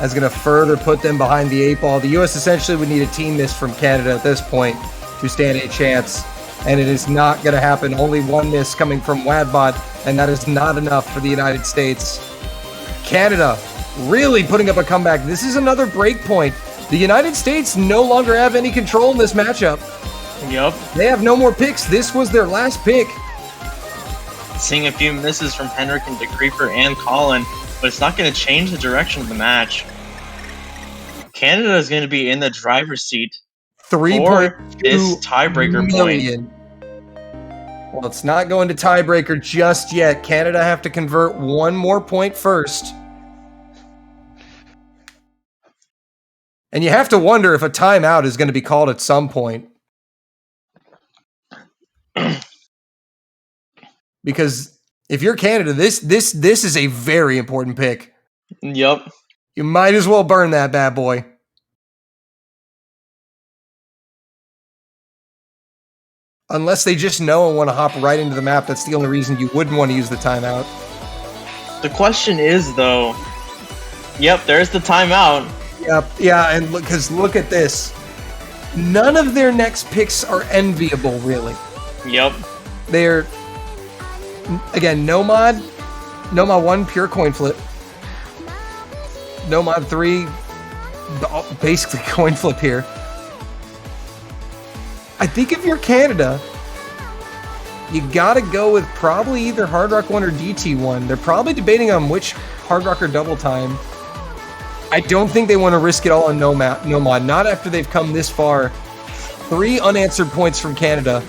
That's going to further put them behind the 8 ball. The US essentially would need a team miss from Canada at this point to stand a chance. and it is not going to happen. Only one miss coming from Wadbot, and that is not enough for the United States. Canada really putting up a comeback. This is another break point. The United States no longer have any control in this matchup. Yep. They have no more picks. This was their last pick. Seeing a few misses from Henrik and DeCreeper and Colin, but it's not going to change the direction of the match. Canada is going to be in the driver's seat for this 3.2 tiebreaker million. Well, it's not going to tiebreaker just yet. Canada have to convert one more point first. And you have to wonder if a timeout is going to be called at some point. Because if you're Canada, this is a very important pick. Yep. You might as well burn that bad boy. Unless they just know and want to hop right into the map. That's the only reason you wouldn't want to use the timeout. The question is, though... Yep, there's the timeout. Yep, yeah, and look at this. None of their next picks are enviable, really. Yep. They're... Again, Nomad 1, pure coin flip. Nomad 3, basically coin flip here. I think if you're Canada, you gotta go with probably either Hard Rock 1 or DT 1. They're probably debating on which Hard Rock or double time. I don't think they want to risk it all on Nomad, not after they've come this far. 3 unanswered points from Canada.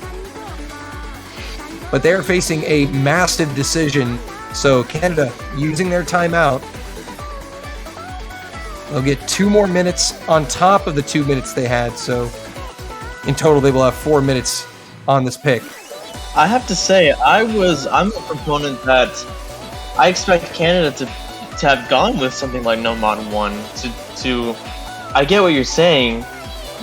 But they're facing a massive decision. So Canada, using their timeout, they'll get 2 more minutes on top of the 2 minutes they had. So in total, they will have 4 minutes on this pick. I have to say, I'm a proponent that I expect Canada to have gone with something like Nomad 1 I get what you're saying,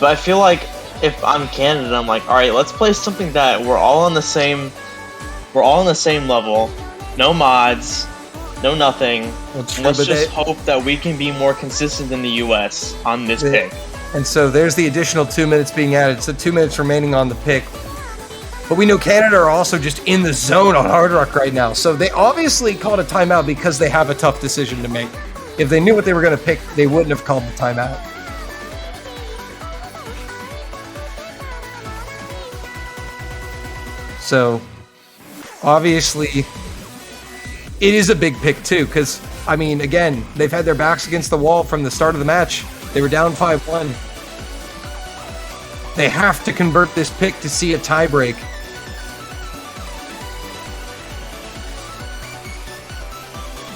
but I feel like if I'm Canada, I'm like, all right, let's play something that we're all on the same level. No mods, no nothing. Let's just hope that we can be more consistent in the US on this pick. And so there's the additional 2 minutes being added. So 2 minutes remaining on the pick. But we know Canada are also just in the zone on Hard Rock right now. So they obviously called a timeout because they have a tough decision to make. If they knew what they were going to pick, they wouldn't have called the timeout. So obviously it is a big pick too, because I mean, again, they've had their backs against the wall from the start of the match. They were down 5-1. They have to convert this pick to see a tiebreak.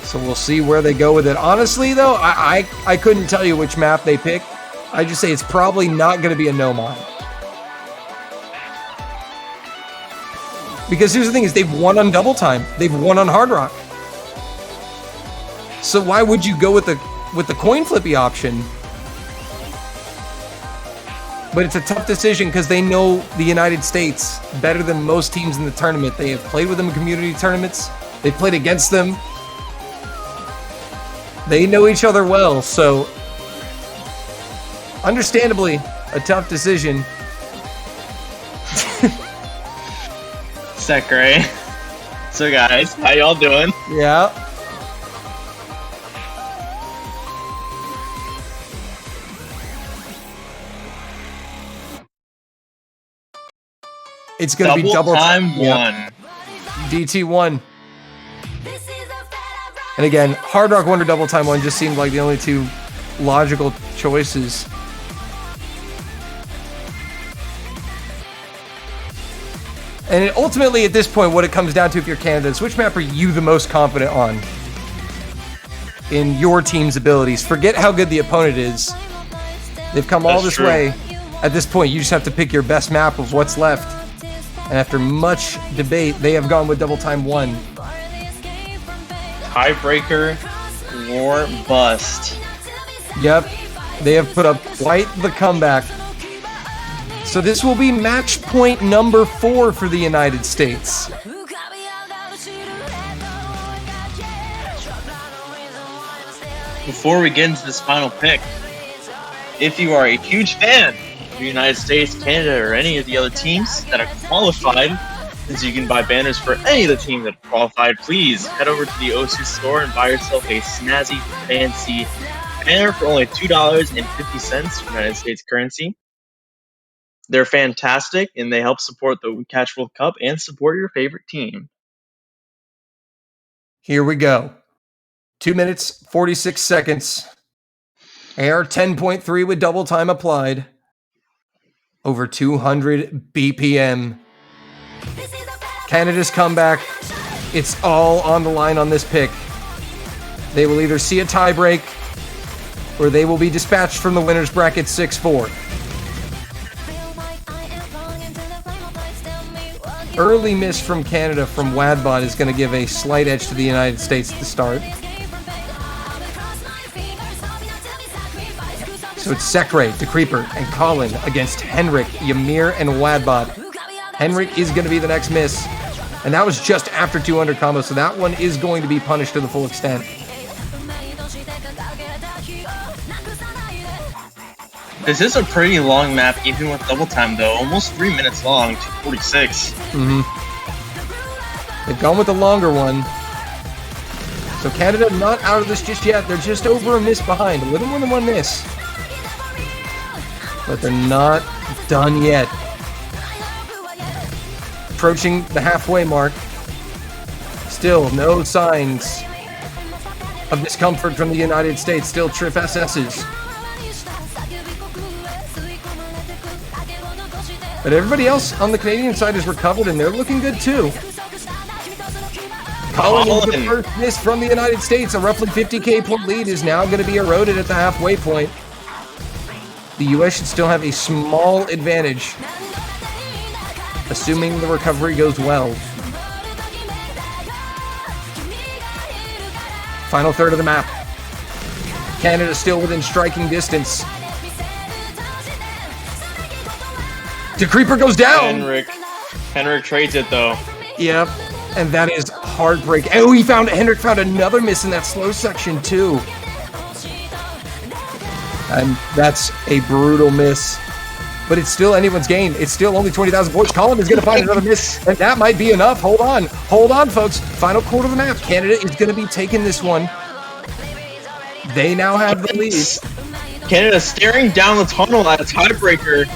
So we'll see where they go with it. Honestly, though, I couldn't tell you which map they pick. I just say it's probably not going to be a Nomad. Because here's the thing: is they've won on double time. They've won on Hard Rock. So why would you go with the coin flippy option? But it's a tough decision because they know the United States better than most teams in the tournament. They have played with them in community tournaments. They've played against them. They know each other well, so understandably, a tough decision. Sec, right? So guys, how y'all doing? Yeah. It's going to be double time 1. Yep. DT 1. And again, Hard Rock 1 or double time 1 just seemed like the only two logical choices. And ultimately, at this point, what it comes down to, if you're Canada, is which map are you the most confident on in your team's abilities? Forget how good the opponent is. They've come all this way. At this point, you just have to pick your best map of what's left. And after much debate, they have gone with double time 1. Tiebreaker or bust. Yep, they have put up quite the comeback. So this will be match point number 4 for the United States. Before we get into this final pick, if you are a huge fan the United States, Canada, or any of the other teams that are qualified. Since you can buy banners for any of the teams that are qualified, please head over to the OSU store and buy yourself a snazzy, fancy banner for only $2.50 United States currency. They're fantastic, and they help support the Catch World Cup and support your favorite team. Here we go. 2 minutes, 46 seconds. AR 10.3 with double time applied. Over 200 BPM. Canada's comeback. It's all on the line on this pick. They will either see a tiebreak or they will be dispatched from the winner's bracket 6-4. Early miss from Canada from Wadbot is going to give a slight edge to the United States at the start. So it's Sekre, the Creeper, and Colin against Henrik, Ymir, and Wadbot. Henrik is going to be the next miss. And that was just after 200 combos, so that one is going to be punished to the full extent. This is a pretty long map, even with double time, though. Almost 3 minutes long, 2:46. They've gone with the longer one. So Canada not out of this just yet. They're just over a miss behind. A little more than one miss. But they're not done yet. Approaching the halfway mark. Still no signs of discomfort from the United States. Still Trip SS's. But everybody else on the Canadian side is recovered, and they're looking good too. Colin with the first miss from the United States. A roughly 50k point lead is now going to be eroded at the halfway point. The US should still have a small advantage, assuming the recovery goes well. Final third of the map. Canada still within striking distance. The Creeper goes down. Henrik trades it though. Yep, and that is heartbreak. Oh, Henrik found another miss in that slow section too. And that's a brutal miss. But it's still anyone's game. It's still only 20,000 points. Colin is going to find another miss, and that might be enough. Hold on, folks. Final quarter of the map. Canada is going to be taking this one. They now have the lead. Canada staring down the tunnel at a tiebreaker.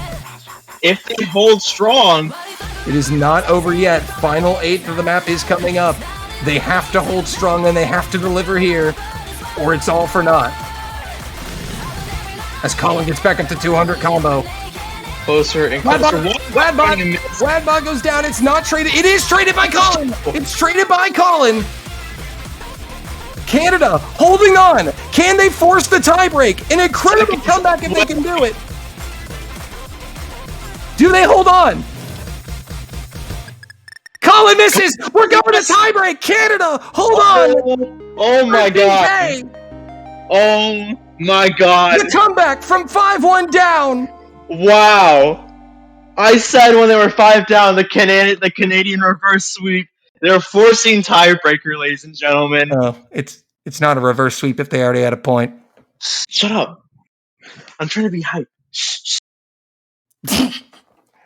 If they hold strong. It is not over yet. Final 8th of the map is coming up. They have to hold strong, and they have to deliver here, or it's all for naught. As Colin gets back up to 200 combo. Closer and closer. Wadbot goes down. It's not traded. It is traded by Colin. It's traded by Colin. Canada holding on. Can they force the tiebreak? An incredible comeback if they can do it. Do they hold on? Colin misses. We're going to tiebreak. Canada, hold on. Oh my god. Oh my god. The comeback from 5-1 down. Wow. I said when they were 5 down, the Canadian reverse sweep. They're forcing tiebreaker, ladies and gentlemen. Oh, it's not a reverse sweep if they already had a point. Shut up. I'm trying to be hype.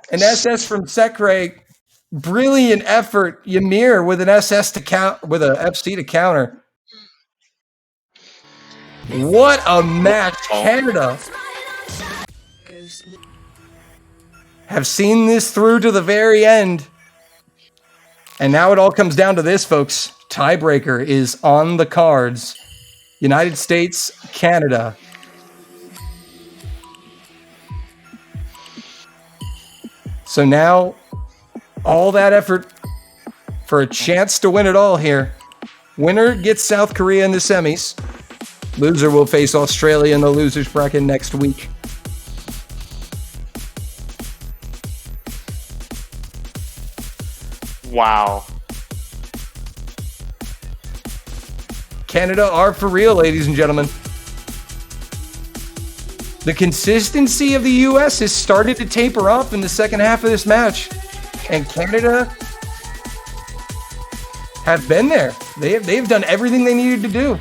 An SS from Sekre. Brilliant effort. Ymir with an SS to count, with a FC to counter. What a match. Canada have seen this through to the very end. And now it all comes down to this, folks. Tiebreaker is on the cards. United States, Canada. So now, all that effort for a chance to win it all here. Winner gets South Korea in the semis. Loser will face Australia in the losers bracket next week. Wow. Canada are for real, ladies and gentlemen. The consistency of the U.S. has started to taper off in the second half of this match. And Canada have been there. They've done everything they needed to do.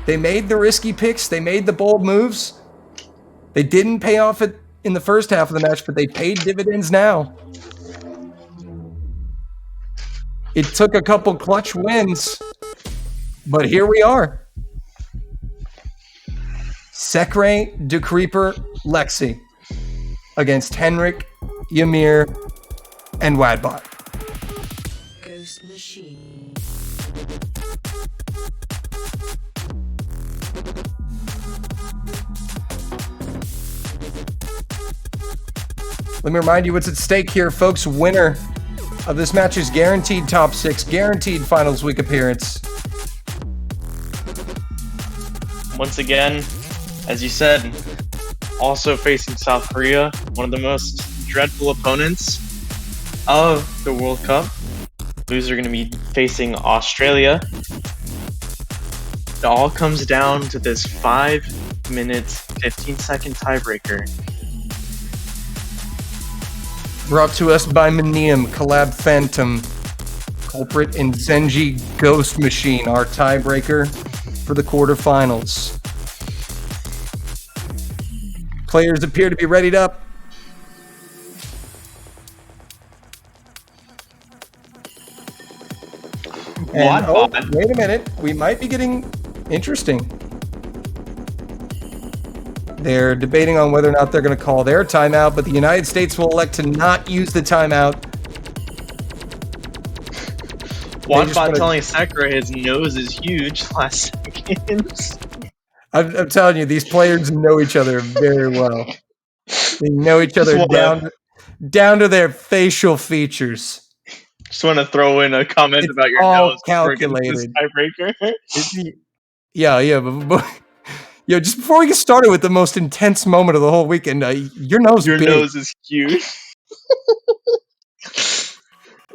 They made the risky picks. They made the bold moves. They didn't pay off in in the first half of the match, but they paid dividends now. It took a couple clutch wins, but here we are. Sekre, De Creeper, Lexi against Henrik, Ymir, and Wadbot. Ghost Machine. Let me remind you what's at stake here, folks. Winner of this match is guaranteed top 6, guaranteed finals week appearance. Once again, as you said, also facing South Korea, one of the most dreadful opponents of the World Cup. Losers are going to be facing Australia. It all comes down to this 5-minute, 15-second tiebreaker. Brought to us by Manium, Collab Phantom, Culprit, and Zenji Ghost Machine, our tiebreaker for the quarterfinals. Players appear to be readied up. And, wait a minute. We might be getting interesting. They're debating on whether or not they're going to call their timeout, but the United States will elect to not use the timeout. Wadbot telling Sekra his nose is huge last seconds. I'm telling you, these players know each other very well. They know each other down to their facial features. Just want to throw in a comment It's about your all nose calculated. this tiebreaker. Yeah, but just before we get started with the most intense moment of the whole weekend, your nose is huge.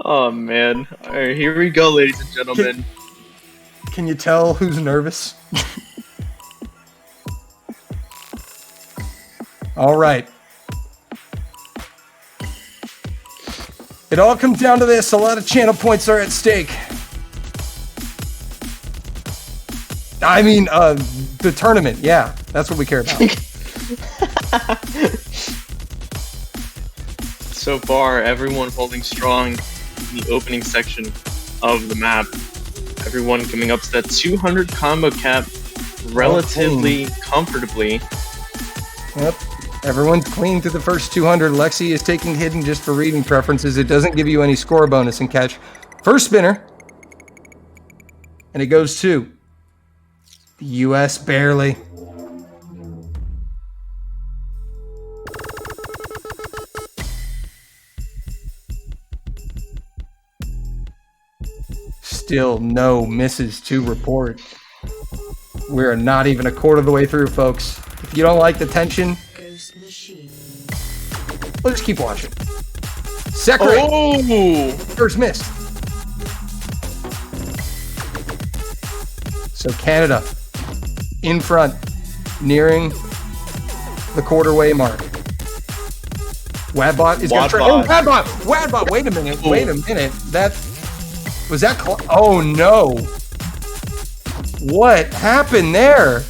Oh man! All right, here we go, ladies and gentlemen. Can you tell who's nervous? All right. It all comes down to this. A lot of channel points are at stake. I mean, the tournament. Yeah, that's what we care about. So far, everyone holding strong in the opening section of the map. Everyone coming up to that 200 combo cap relatively comfortably. Yep. Everyone's clean through the first 200. Lexi is taking hidden just for reading preferences. It doesn't give you any score bonus in catch. First spinner. And it goes to the US barely. Still no misses to report. We're not even a quarter of the way through, folks. If you don't like the tension, we'll just keep watching. Sekre. Oh! First miss. So Canada in front, nearing the quarter-way mark. Wadbot is going to try. Oh, Wadbot! Wait a minute. That was that. Oh no! What happened there?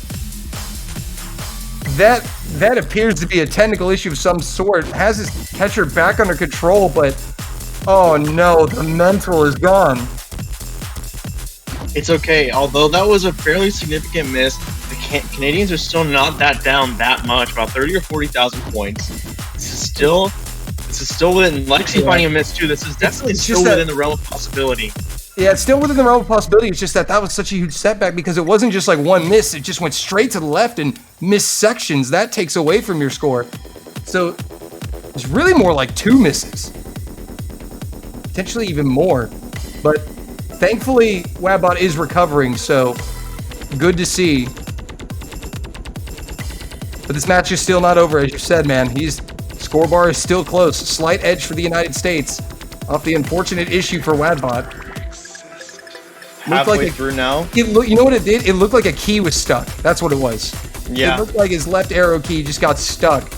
That appears to be a technical issue of some sort. Has his catcher back under control, but oh no, the mental is gone. It's okay. Although that was a fairly significant miss, the Canadians are still not that down that much, about 30 or 40,000 points. This is still within. Lexi finding a miss too. This is definitely still within the realm of possibility. Yeah, it's still within the realm of possibility. It's just that was such a huge setback because it wasn't just like one miss. It just went straight to the left and missed sections. That takes away from your score. So it's really more like 2 misses. Potentially even more. But thankfully, Wadbot is recovering, so good to see. But this match is still not over, as you said, man. Scorebar is still close. Slight edge for the United States off the unfortunate issue for Wadbot. Halfway through now. You know what it did? It looked like a key was stuck. That's what it was. Yeah. It looked like his left arrow key just got stuck.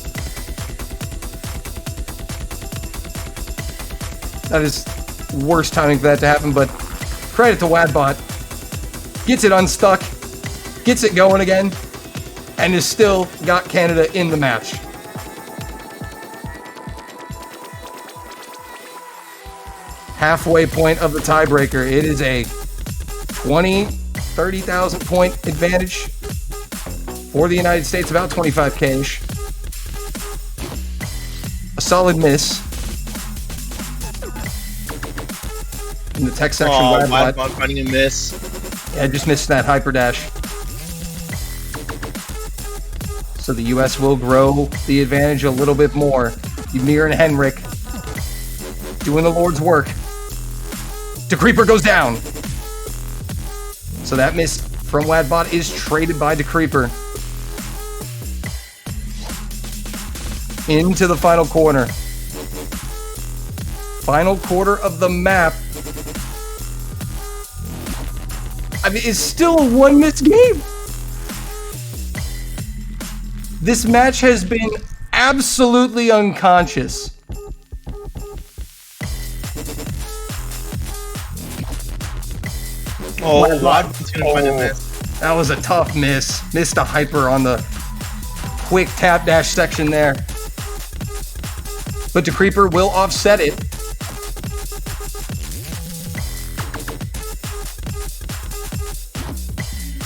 That is worst timing for that to happen, but credit to Wadbot. Gets it unstuck, gets it going again, and has still got Canada in the match. halfway point of the tiebreaker. It is a 30,000 point advantage for the United States, about 25K-ish. A solid miss. In the tech section, Wadbot finding a miss. Yeah, just missed that hyper dash. So the U.S. will grow the advantage a little bit more. Ymir and Henrik doing the Lord's work. The Creeper goes down. So that miss from Wadbot is traded by the Creeper. Into the final corner. Final quarter of the map. I mean, it's still a one miss game. This match has been absolutely unconscious. Wadbot's gonna find a miss. That was a tough miss. Missed a hyper on the quick tap dash section there. But the Creeper will offset it.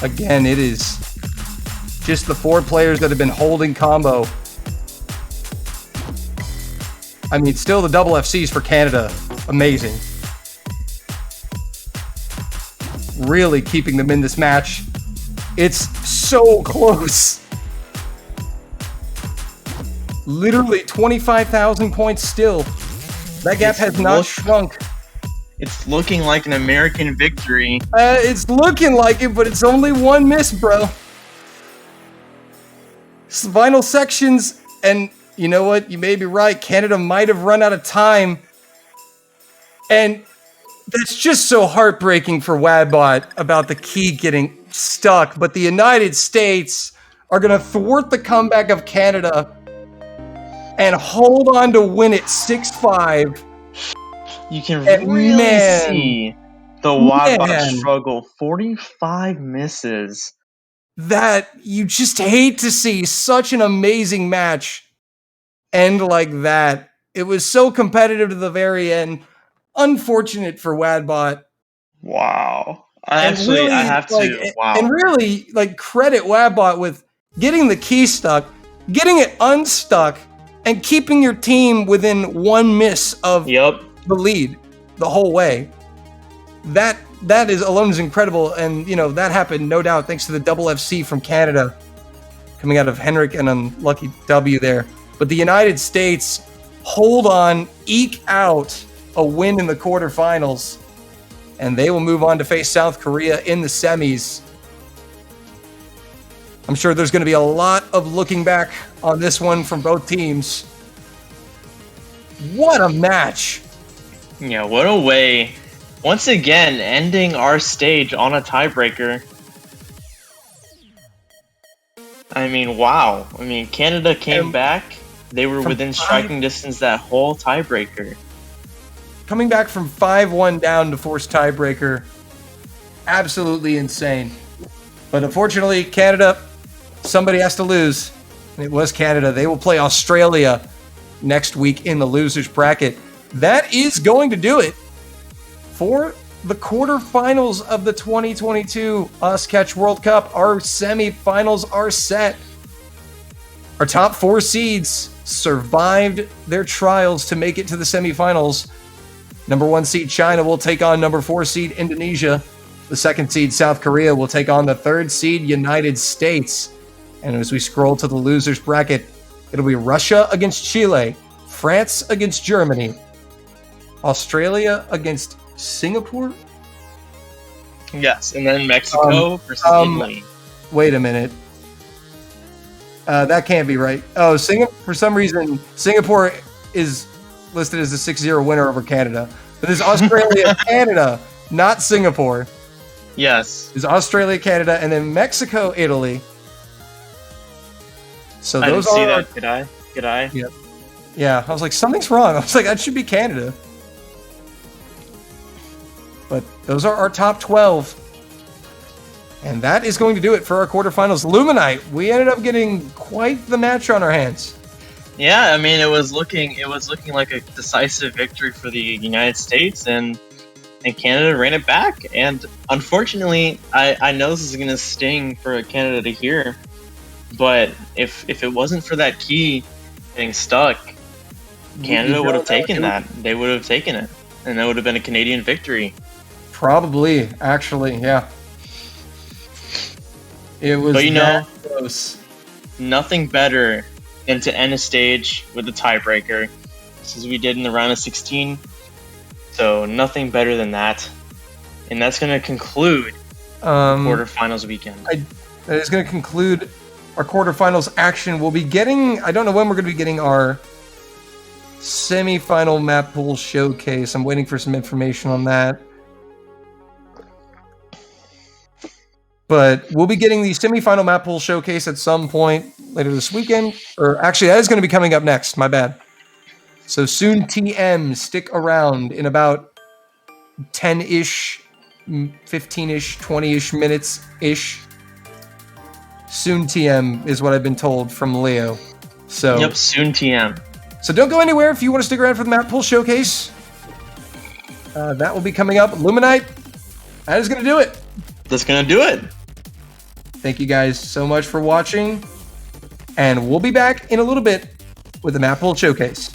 Again, it is just the 4 players that have been holding combo. I mean, still the double FCs for Canada. Amazing. Really keeping them in this match. It's so close. Literally 25,000 points still. That gap has not shrunk. It's looking like an American victory. It's looking like it, but it's only one miss, bro. Final sections, and you know what? You may be right. Canada might have run out of time. And that's just so heartbreaking for Wadbot about the key getting stuck. But the United States are going to thwart the comeback of Canada and hold on to win it 6-5. You can really see the Wadbot struggle. 45 misses. That you just hate to see such an amazing match end like that. It was so competitive to the very end. Unfortunate for Wadbot. Wow. I have to. Wow. And really, credit Wadbot with getting the key stuck, getting it unstuck, and keeping your team within one miss of the lead the whole way. That is alone is incredible, and that happened no doubt thanks to the double FC from Canada coming out of Henrik, an unlucky W there. But the United States hold on, eke out a win in the quarterfinals, and they will move on to face South Korea in the semis. I'm sure there's going to be a lot of looking back on this one from both teams. What a match! Yeah, what a way. Once again, ending our stage on a tiebreaker. I mean, wow. I mean, Canada came back. They were within striking distance that whole tiebreaker. Coming back from 5-1 down to force tiebreaker. Absolutely insane. But unfortunately, Canada, somebody has to lose. And it was Canada. They will play Australia next week in the losers bracket. That is going to do it for the quarterfinals of the 2022 Catch World Cup. Our semifinals are set. Our top 4 seeds survived their trials to make it to the semifinals. Number 1 seed China will take on number 4 seed Indonesia. The 2nd seed South Korea will take on the 3rd seed United States. And as we scroll to the losers bracket, it'll be Russia against Chile, France against Germany, Australia against Singapore? Yes, and then Mexico versus Italy. Wait a minute. That can't be right. Oh, for some reason, Singapore is listed as a 6-0 winner over Canada. But this is Australia, Canada, not Singapore. Yes. It's Australia, Canada, and then Mexico, Italy. So I those didn't see are... that. Did I? Yep. Yeah, I was like, something's wrong. I was like, that should be Canada. But those are our top 12. And that is going to do it for our quarterfinals. Luminite, we ended up getting quite the match on our hands. Yeah, I mean, it was looking like a decisive victory for the United States, and Canada ran it back. And unfortunately, I know this is gonna sting for Canada to hear, but if it wasn't for that key getting stuck, Canada would have taken that. They would have taken it, and that would have been a Canadian victory. Probably, actually, yeah. It was But you know, close. nothing better than to end a stage with a tiebreaker, just as we did in the round of 16. So nothing better than that. And that's going to conclude quarterfinals weekend. That is going to conclude our quarterfinals action. We'll be getting, I don't know when we're going to be getting our semi-final map pool showcase. I'm waiting for some information on that. But we'll be getting the semi-final map pool showcase at some point later this weekend. Or actually, that is going to be coming up next. My bad. So soon TM, stick around in about 10-ish, 15-ish, 20-ish minutes-ish. Soon TM is what I've been told from Leo. So Yep, soon TM. So don't go anywhere if you want to stick around for the map pool showcase. That will be coming up. Luminite, that is going to do it. That's going to do it. Thank you guys so much for watching. And we'll be back in a little bit with the map pool showcase.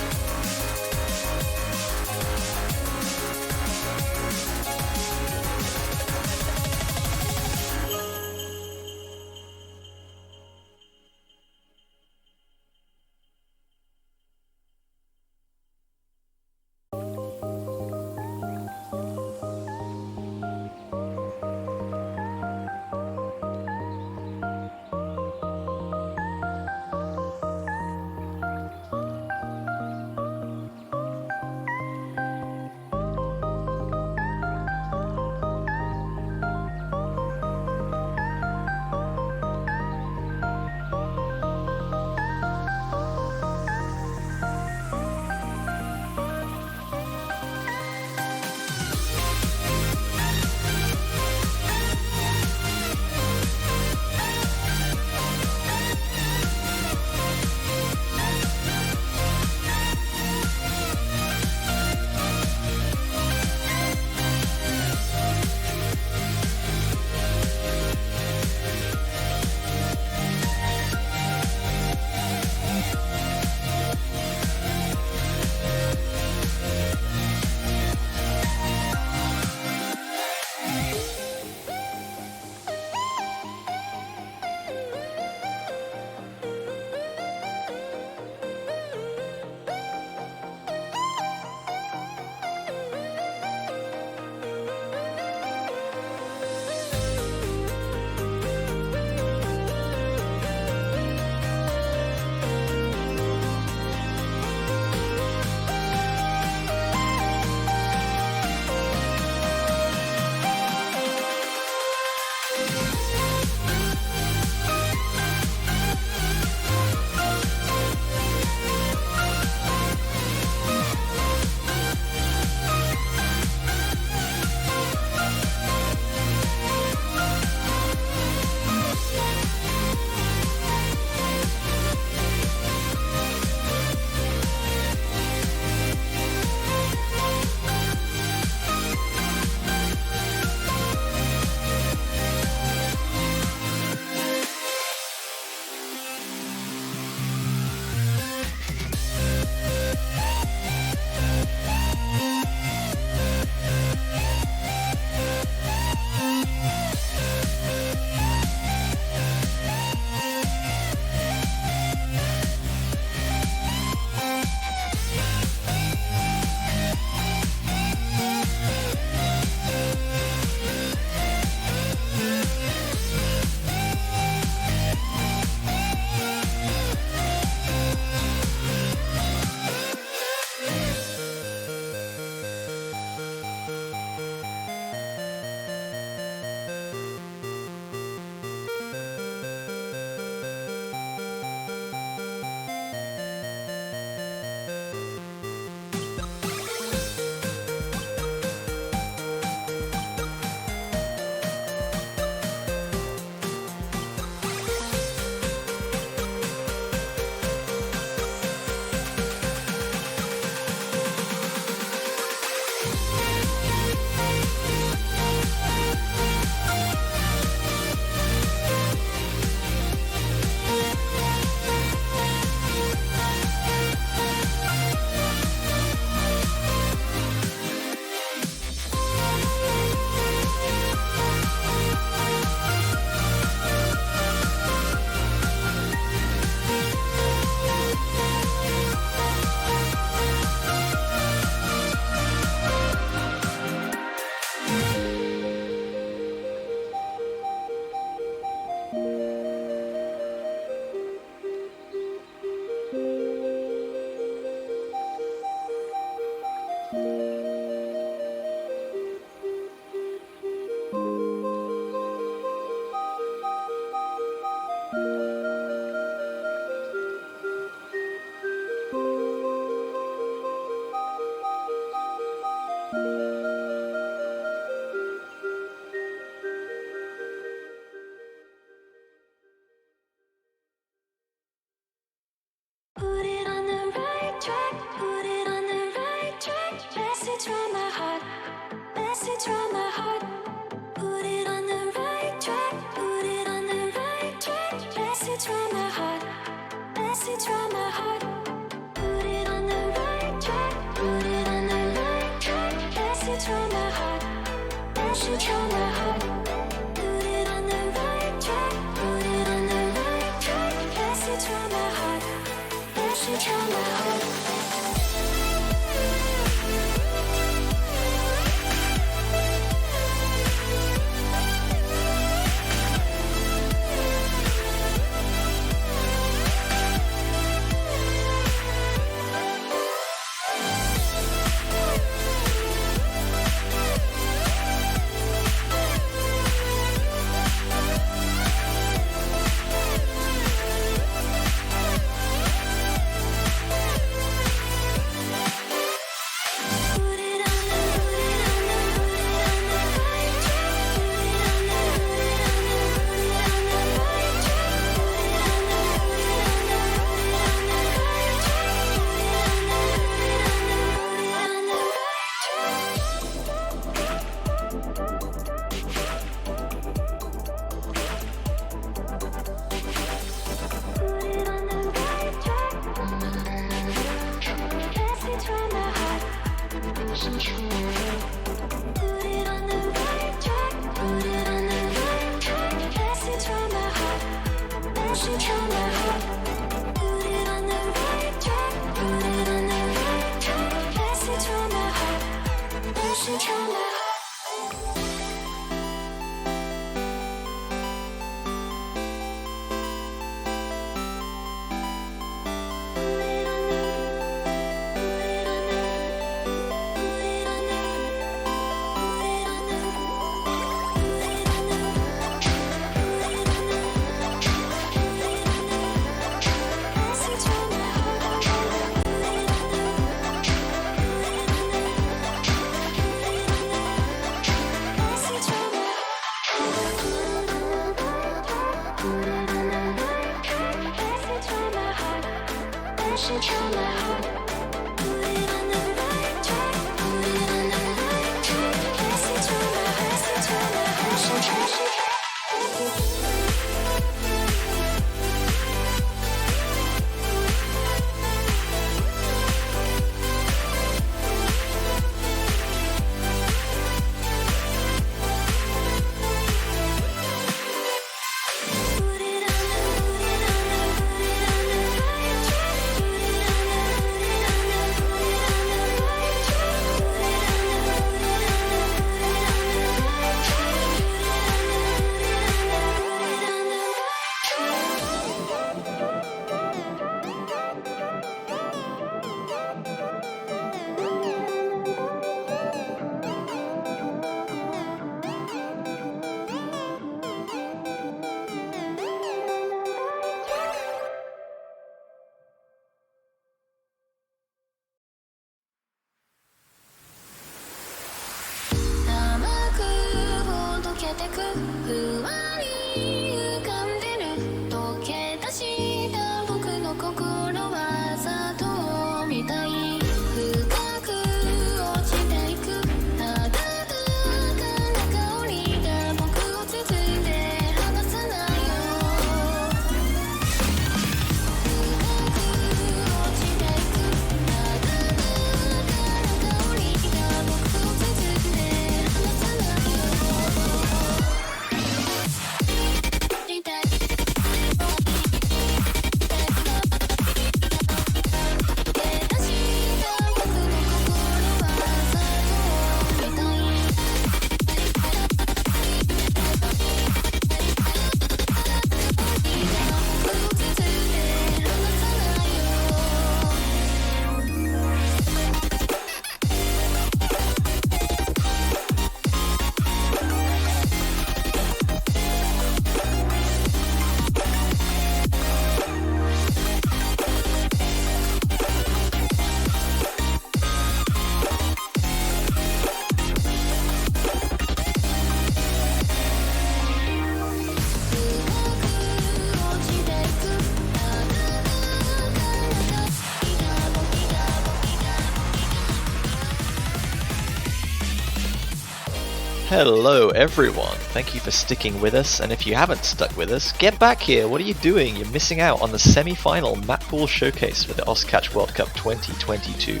Hello everyone, thank you for sticking with us, and if you haven't stuck with us, get back here, what are you doing? You're missing out on the semi-final map pool showcase for the Oscatch World Cup 2022.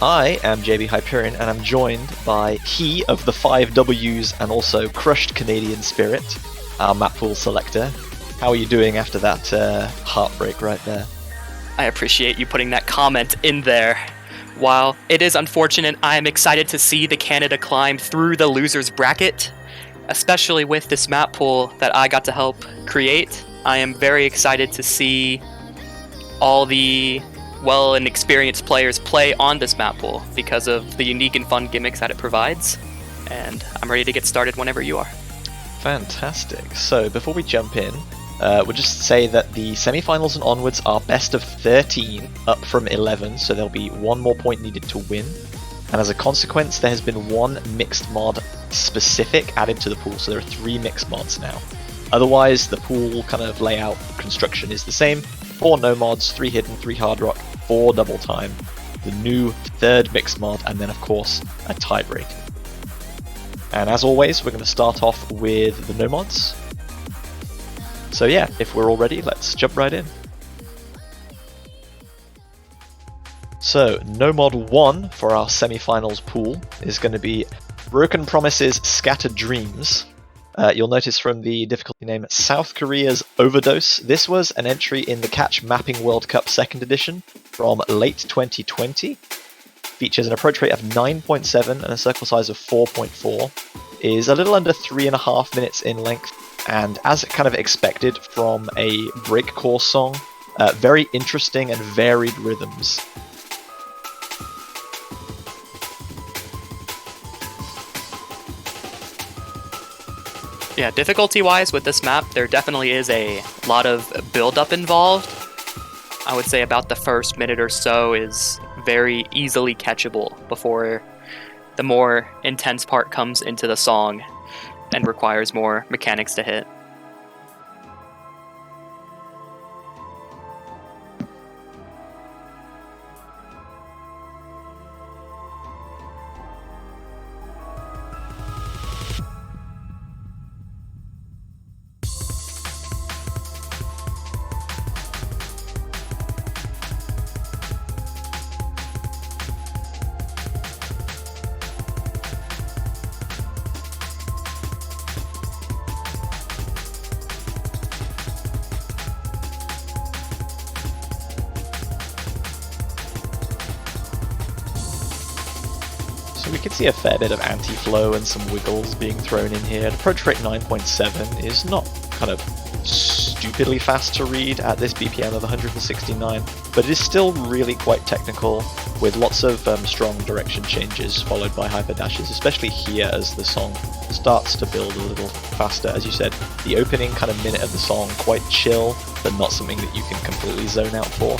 I am JB Hyperion, and I'm joined by he of the 5 W's and also crushed Canadian spirit, our map pool selector. How are you doing after that heartbreak right there? I appreciate you putting that comment in there. While it is unfortunate, I am excited to see the Canada climb through the losers bracket, especially with this map pool that I got to help create. I am very excited to see all the well and experienced players play on this map pool because of the unique and fun gimmicks that it provides. And I'm ready to get started whenever you are. Fantastic. So before we jump in, we'll just say that the semi-finals and onwards are best of 13 up from 11, so there'll be one more point needed to win. And as a consequence, there has been one mixed mod specific added to the pool, so there are 3 mixed mods now. Otherwise, the pool kind of layout construction is the same. 4 no mods, 3 hidden, 3 hard rock, 4 double time, the new 3rd mixed mod, and then of course a tiebreaker. And as always, we're going to start off with the no mods. So yeah, if we're all ready, let's jump right in. So, no mod 1 for our semi-finals pool is going to be Broken Promises Scattered Dreams. You'll notice from the difficulty name South Korea's Overdose, this was an entry in the Catch Mapping World Cup 2nd edition from late 2020. Features an approach rate of 9.7 and a circle size of 4.4. Is a little under 3.5 minutes in length, and as kind of expected from a breakcore song, very interesting and varied rhythms. Yeah, difficulty-wise with this map, there definitely is a lot of build-up involved. I would say about the first minute or so is very easily catchable before the more intense part comes into the song and requires more mechanics to hit. So we can see a fair bit of anti-flow and some wiggles being thrown in here. Approach rate 9.7 is not kind of stupidly fast to read at this BPM of 169, but it is still really quite technical, with lots of strong direction changes followed by hyper dashes, especially here as the song starts to build a little faster. As you said, the opening kind of minute of the song, quite chill, but not something that you can completely zone out for.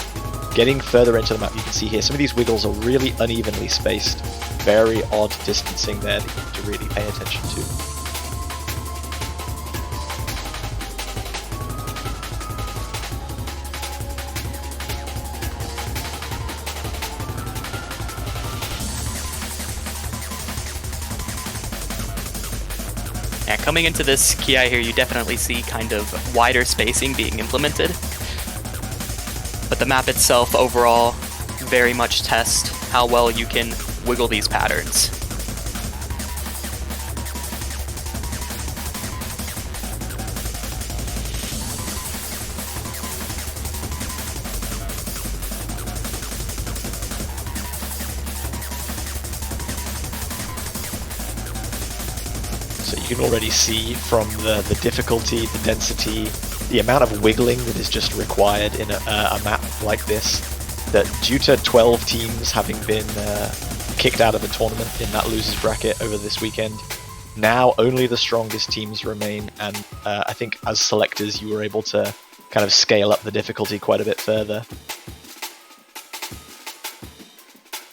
Getting further into the map, you can see here some of these wiggles are really unevenly spaced. Very odd distancing there that you need to really pay attention to. Yeah, coming into this Ki here, you definitely see kind of wider spacing being implemented. But the map itself overall very much tests how well you can wiggle these patterns. So you can already see from the difficulty, the density, the amount of wiggling that is just required in a map like this, that due to 12 teams having been kicked out of the tournament in that losers bracket over this weekend, now only the strongest teams remain, and I think as selectors you were able to kind of scale up the difficulty quite a bit further.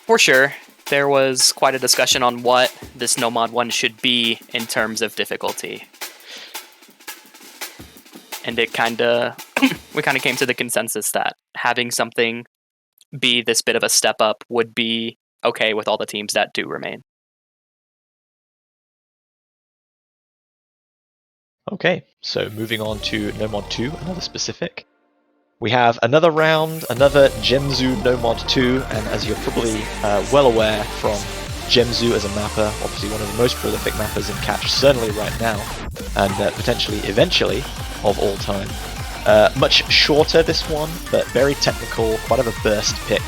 For sure, there was quite a discussion on what this No Mod 1 should be in terms of difficulty. And we kind of came to the consensus that having something be this bit of a step up would be okay with all the teams that do remain. Okay, so moving on to No Mod 2, another specific. We have another round, another Gemzu No Mod 2, and as you're probably well aware from Gemzu as a mapper, obviously one of the most prolific mappers in Catch, certainly right now, and potentially eventually of all time. Much shorter this one, but very technical, quite of a burst pick.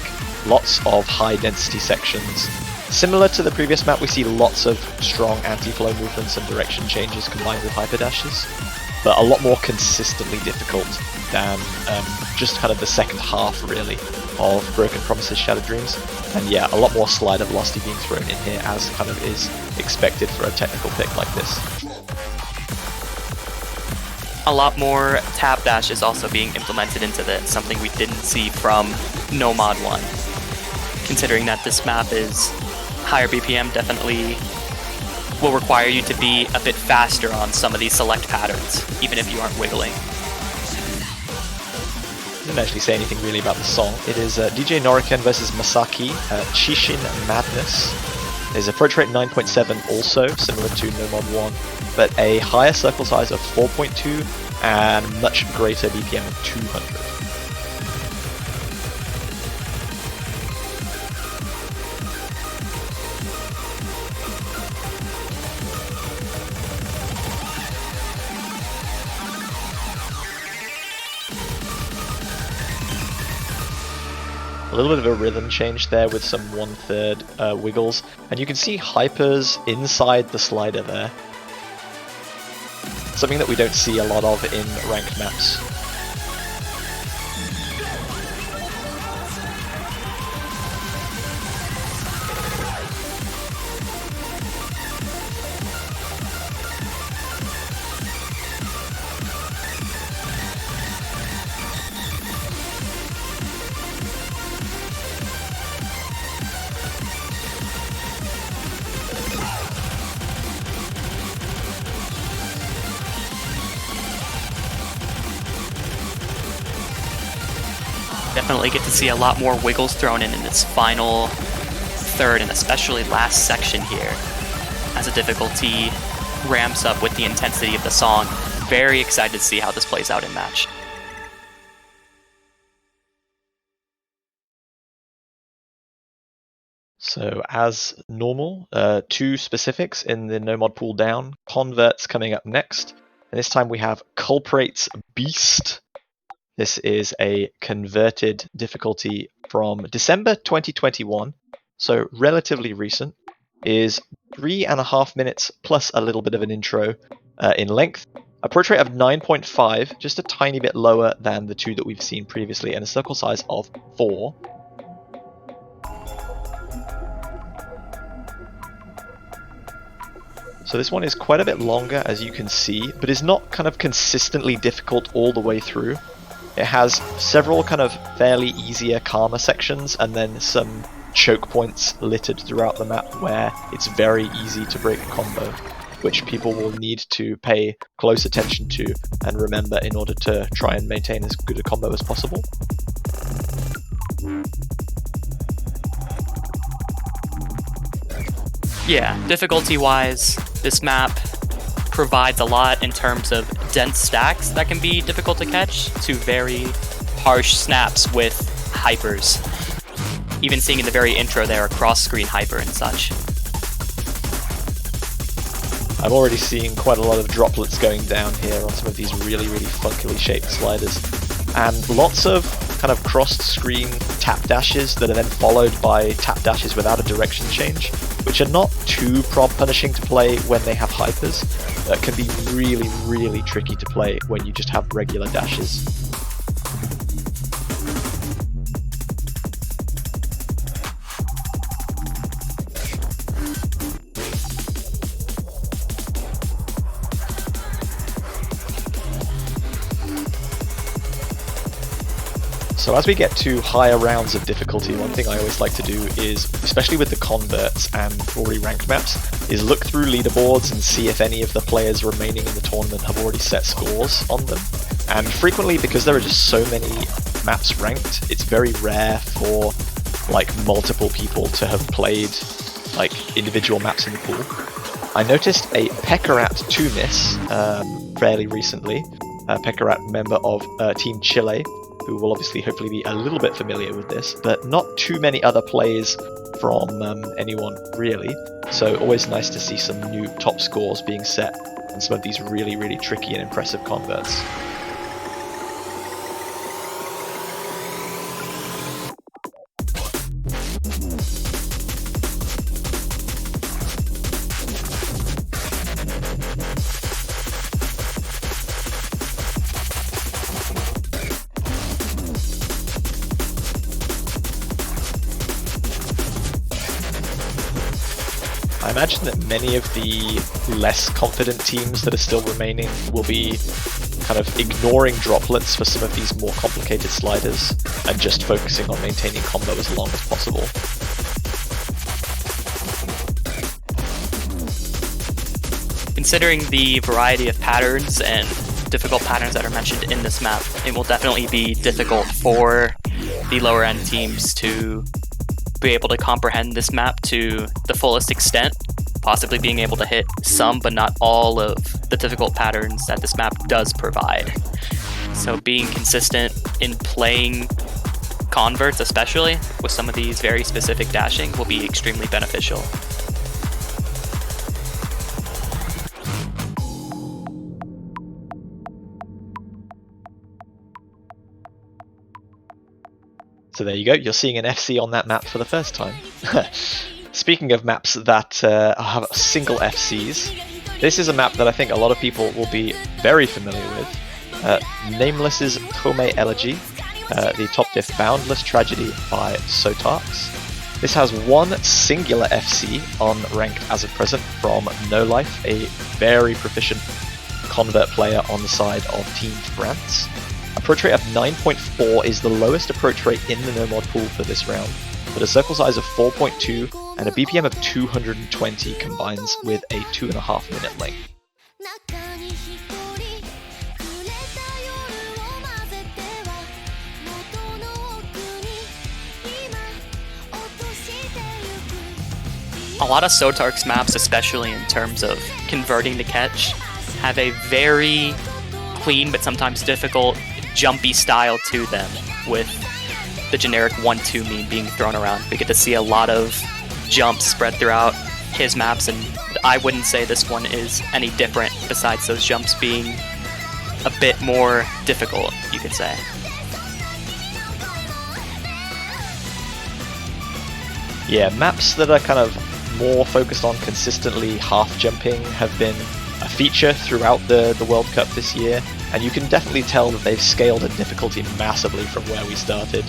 Lots of high density sections. Similar to the previous map, we see lots of strong anti-flow movements and direction changes combined with hyperdashes, but a lot more consistently difficult than just kind of the second half, really, of Broken Promises Shattered Dreams. And yeah, a lot more slider velocity being thrown in here, as kind of is expected for a technical pick like this. A lot more tap dash is also being implemented into this, something we didn't see from No Mod 1. Considering that this map is higher BPM, definitely will require you to be a bit faster on some of these select patterns, even if you aren't wiggling. Didn't actually say anything really about the song. It is DJ Noriken versus Masaki, Chishin Madness. There's approach rate 9.7 also, similar to No Mod 1, but a higher circle size of 4.2 and much greater BPM of 200. A little bit of a rhythm change there with some 1/3 wiggles, and you can see hypers inside the slider there. Something that we don't see a lot of in ranked maps. Definitely get to see a lot more wiggles thrown in this final third and especially last section here, as the difficulty ramps up with the intensity of the song. Very excited to see how this plays out in match. So as normal, two specifics in the No Mod pool down, converts coming up next, and this time we have Culprate's Beast. This is a converted difficulty from December 2021, so relatively recent, is 3.5 minutes plus a little bit of an intro in length. Approach rate of 9.5, just a tiny bit lower than the two that we've seen previously, and a circle size of 4. So this one is quite a bit longer, as you can see, but is not kind of consistently difficult all the way through. It has several kind of fairly easier, calmer sections, and then some choke points littered throughout the map where it's very easy to break a combo, which people will need to pay close attention to and remember in order to try and maintain as good a combo as possible. Yeah, difficulty-wise, this map provides a lot in terms of dense stacks that can be difficult to catch, to very harsh snaps with hypers. Even seeing in the very intro there a cross-screen hyper and such. I'm already seeing quite a lot of droplets going down here on some of these really, really funkily shaped sliders. And lots of kind of crossed screen tap dashes that are then followed by tap dashes without a direction change, which are not too prompt punishing to play when they have hypers, but can be really, really tricky to play when you just have regular dashes. So as we get to higher rounds of difficulty, one thing I always like to do is, especially with the converts and already ranked maps, is look through leaderboards and see if any of the players remaining in the tournament have already set scores on them. And frequently, because there are just so many maps ranked, it's very rare for like multiple people to have played like individual maps in the pool. I noticed a Pekarat 2-miss fairly recently, a Pekarat member of Team Chile, who will obviously hopefully be a little bit familiar with this, but not too many other plays from anyone really. So always nice to see some new top scores being set on some of these really, really tricky and impressive converts. I imagine that many of the less confident teams that are still remaining will be kind of ignoring droplets for some of these more complicated sliders and just focusing on maintaining combo as long as possible. Considering the variety of patterns and difficult patterns that are mentioned in this map, it will definitely be difficult for the lower end teams to be able to comprehend this map to the fullest extent, possibly being able to hit some but not all of the difficult patterns that this map does provide. So being consistent in playing converts, especially with some of these very specific dashing, will be extremely beneficial. So there you go, you're seeing an FC on that map for the first time. Speaking of maps that have single FCs, this is a map that I think a lot of people will be very familiar with. Nameless's Tome Elegy, the top diff Boundless Tragedy by Sotarks. This has one singular FC on ranked as of present from No Life, a very proficient convert player on the side of Team France. Approach rate of 9.4 is the lowest approach rate in the no mod pool for this round, but a circle size of 4.2 and a BPM of 220 combines with a 2.5 minute length. A lot of Sotarks maps, especially in terms of converting the catch, have a very clean but sometimes difficult jumpy style to them, with the generic 1-2 meme being thrown around. We get to see a lot of jumps spread throughout his maps, and I wouldn't say this one is any different besides those jumps being a bit more difficult, you could say. Yeah, maps that are kind of more focused on consistently half jumping have been a feature throughout the World Cup this year, and you can definitely tell that they've scaled in difficulty massively from where we started.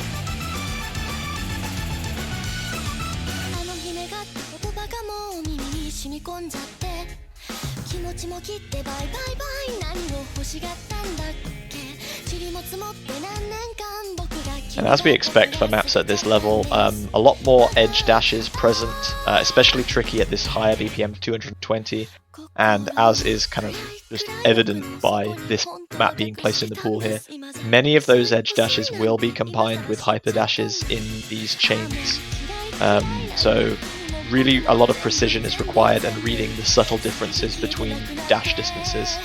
And as we expect for maps at this level, a lot more edge dashes present, especially tricky at this higher BPM of 220, and as is kind of just evident by this map being placed in the pool here, many of those edge dashes will be combined with hyper dashes in these chains. So really a lot of precision is required and reading the subtle differences between dash distances.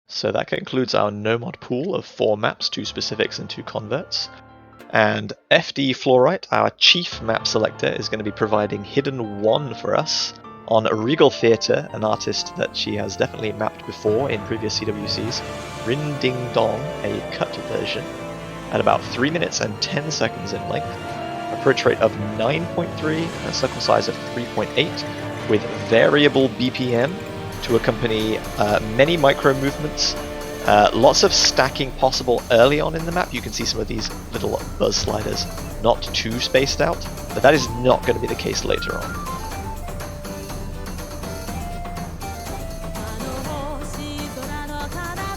So that concludes our no-mod pool of 4 maps, 2 specifics and 2 converts. And FD Fluorite, our chief map selector, is going to be providing Hidden 1 for us on Regal Theatre, an artist that she has definitely mapped before in previous CWCs, Rin Ding Dong, a cut version, at about 3 minutes and 10 seconds in length, approach rate of 9.3, and a circle size of 3.8, with variable BPM to accompany many micro movements, lots of stacking possible early on in the map. You can see some of these little buzz sliders not too spaced out, but that is not going to be the case later on.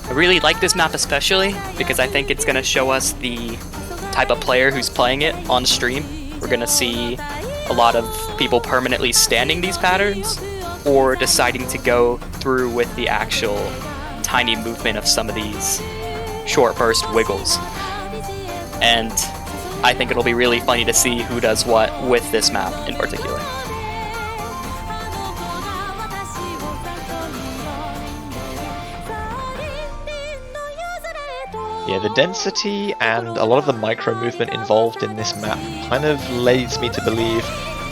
I really like this map especially because I think it's going to show us the type of player who's playing it on stream. We're going to see a lot of people permanently standing these patterns or deciding to go through with the actual tiny movement of some of these short burst wiggles. And I think it'll be really funny to see who does what with this map in particular. Yeah, the density and a lot of the micro movement involved in this map kind of leads me to believe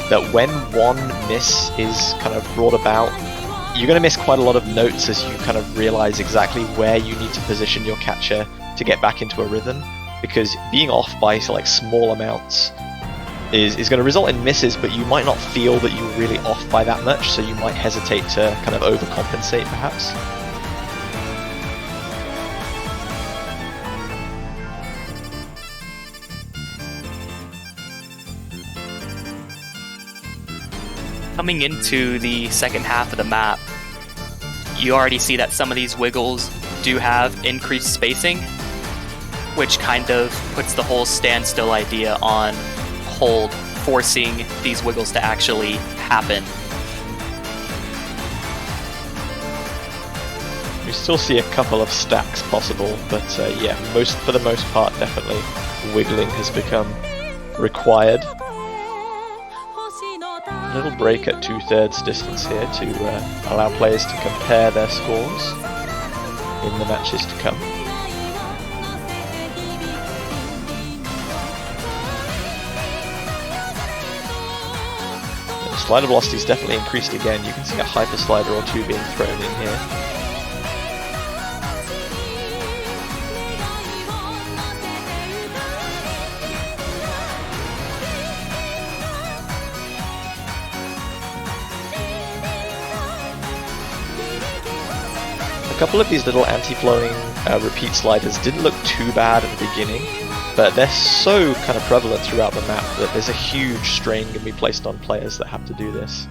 that when one miss is kind of brought about, you're going to miss quite a lot of notes as you kind of realize exactly where you need to position your catcher to get back into a rhythm, because being off by like small amounts is going to result in misses, but you might not feel that you're really off by that much, so you might hesitate to kind of overcompensate perhaps. Coming into the second half of the map, you already see that some of these wiggles do have increased spacing, which kind of puts the whole standstill idea on hold, forcing these wiggles to actually happen. We still see a couple of stacks possible, but yeah, for the most part, definitely wiggling has become required. A little break at 2/3 distance here to allow players to compare their scores in the matches to come. The slider velocity is definitely increased again. You can see a hyper slider or two being thrown in here. A couple of these little anti-flowing repeat sliders didn't look too bad at the beginning, but they're so kind of prevalent throughout the map that there's a huge strain going to be placed on players that have to do this.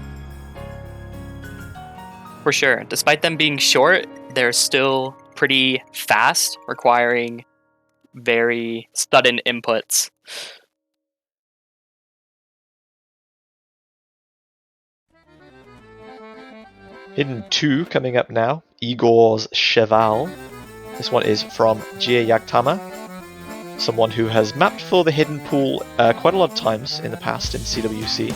For sure. Despite them being short, they're still pretty fast, requiring very sudden inputs. Hidden 2 coming up now, Igor's Cheval. This one is from Jie Yagtama, someone who has mapped for the hidden pool quite a lot of times in the past in CWC.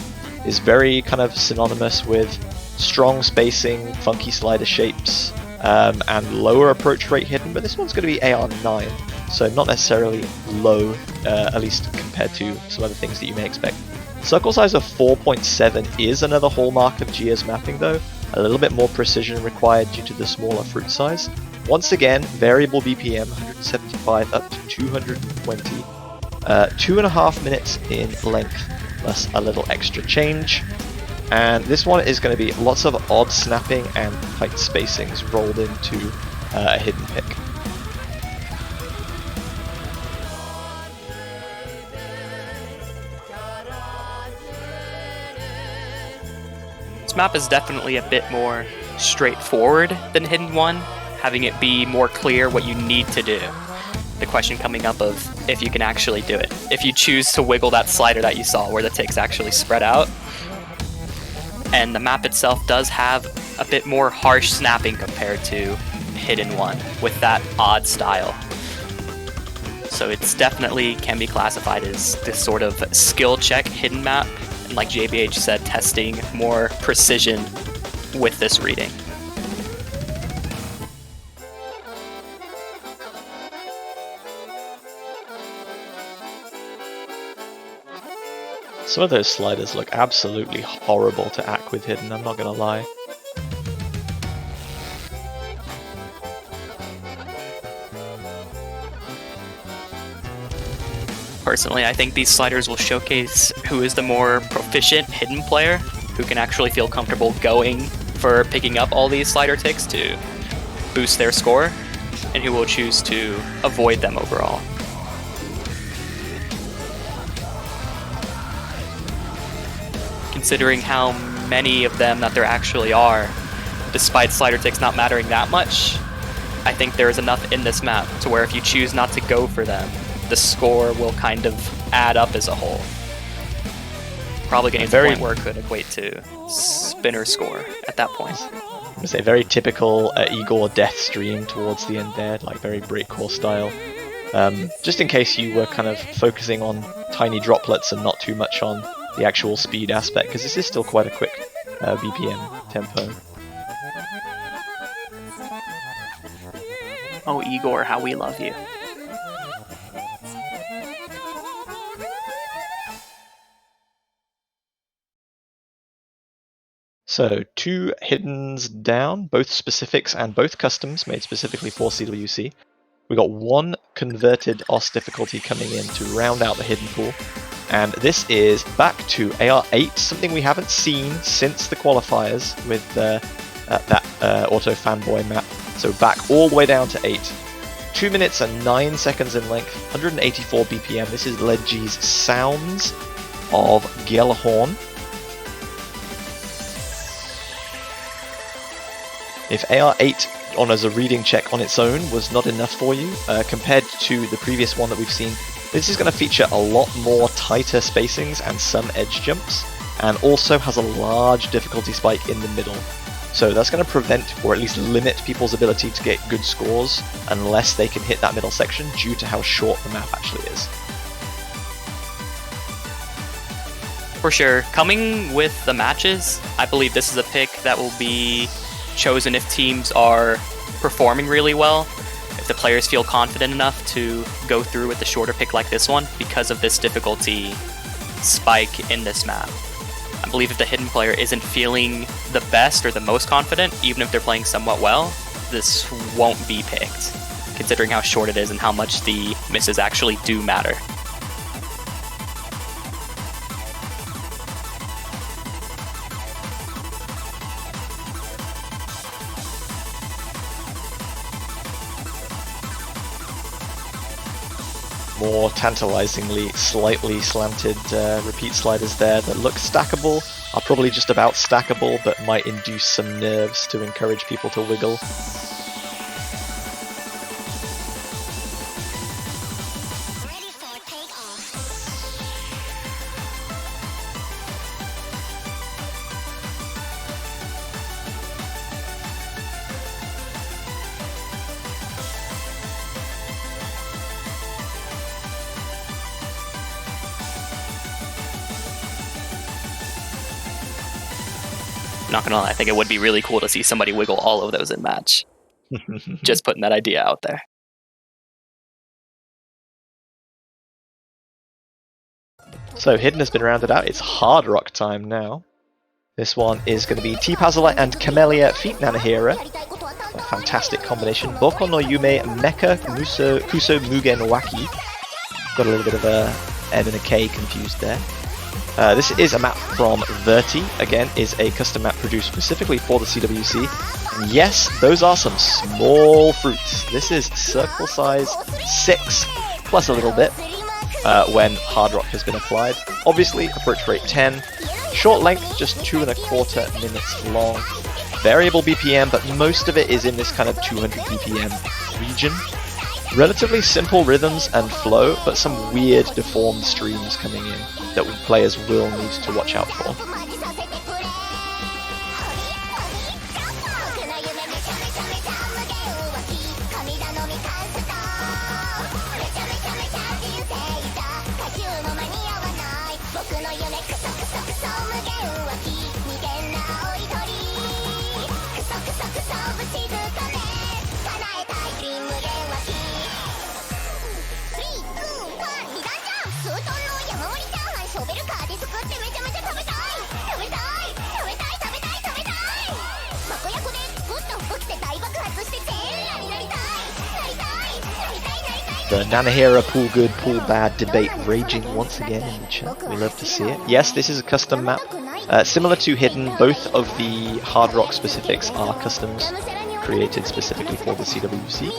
Is very kind of synonymous with strong spacing, funky slider shapes, and lower approach rate hidden, but this one's going to be AR9, so not necessarily low, at least compared to some other things that you may expect. Circle size of 4.7 is another hallmark of Gia's mapping though, a little bit more precision required due to the smaller fruit size. Once again, variable BPM, 175 up to 220, 2.5 minutes in length, plus a little extra change. And this one is going to be lots of odd snapping and tight spacings rolled into a hidden pick. This map is definitely a bit more straightforward than Hidden 1, having it be more clear what you need to do. The question coming up of if you can actually do it. If you choose to wiggle that slider that you saw where the ticks actually spread out. And the map itself does have a bit more harsh snapping compared to Hidden 1 with that odd style. So it's definitely can be classified as this sort of skill check hidden map. And like JBH said, testing more precision with this reading. Some of those sliders look absolutely horrible to act with hidden, I'm not gonna lie. Personally, I think these sliders will showcase who is the more proficient hidden player, who can actually feel comfortable going for picking up all these slider ticks to boost their score, and who will choose to avoid them overall. Considering how many of them that there actually are, despite slider ticks not mattering that much, I think there is enough in this map to where if you choose not to go for them, the score will kind of add up as a whole. Probably getting to the point where it could equate to spinner score at that point. It's a very typical Igor death stream towards the end there, like very breakcore style. Just in case you were kind of focusing on tiny droplets and not too much on the actual speed aspect, because this is still quite a quick BPM tempo. Oh, Igor, how we love you. So 2 hiddens down, both specifics and both customs made specifically for CWC. We got 1 converted OS difficulty coming in to round out the hidden pool. And this is back to AR8, something we haven't seen since the qualifiers with that Auto Fanboy map. So back all the way down to 8. 2 minutes and 9 seconds in length, 184 BPM. This is Ledgy's Sounds of Gellhorn. If AR8 on as a reading check on its own was not enough for you, compared to the previous one that we've seen, this is going to feature a lot more tighter spacings and some edge jumps, and also has a large difficulty spike in the middle. So that's going to prevent, or at least limit, people's ability to get good scores unless they can hit that middle section due to how short the map actually is. For sure. Coming with the matches, I believe this is a pick that will be chosen if teams are performing really well, if the players feel confident enough to go through with the shorter pick like this one because of this difficulty spike in this map. I believe if the hidden player isn't feeling the best or the most confident, even if they're playing somewhat well, this won't be picked, considering how short it is and how much the misses actually do matter. More tantalizingly slightly slanted repeat sliders there that look stackable, are probably just about stackable, but might induce some nerves to encourage people to wiggle. Not gonna lie, I think it would be really cool to see somebody wiggle all of those in match. Just putting that idea out there. So Hidden has been rounded out, it's hard rock time now. This one is going to be T-Puzzler and Camellia feat Nanahira. A fantastic combination. Boko no Yume Mecha Kuso Mugen Waki. Got a little bit of a N and a K confused there. This is a map from Verti, again, is a custom map produced specifically for the CWC. And yes, those are some small fruits. This is circle size 6 plus a little bit when hard rock has been applied. Obviously, approach rate 10. Short length, just 2.25 minutes long. Variable BPM, but most of it is in this kind of 200 BPM region. Relatively simple rhythms and flow, but some weird deformed streams coming in that players will need to watch out for. The Nanahira pool good, pool bad debate raging once again in the chat. We love to see it. Yes, this is a custom map. Similar to Hidden, both of the hard rock specifics are customs created specifically for the CWC.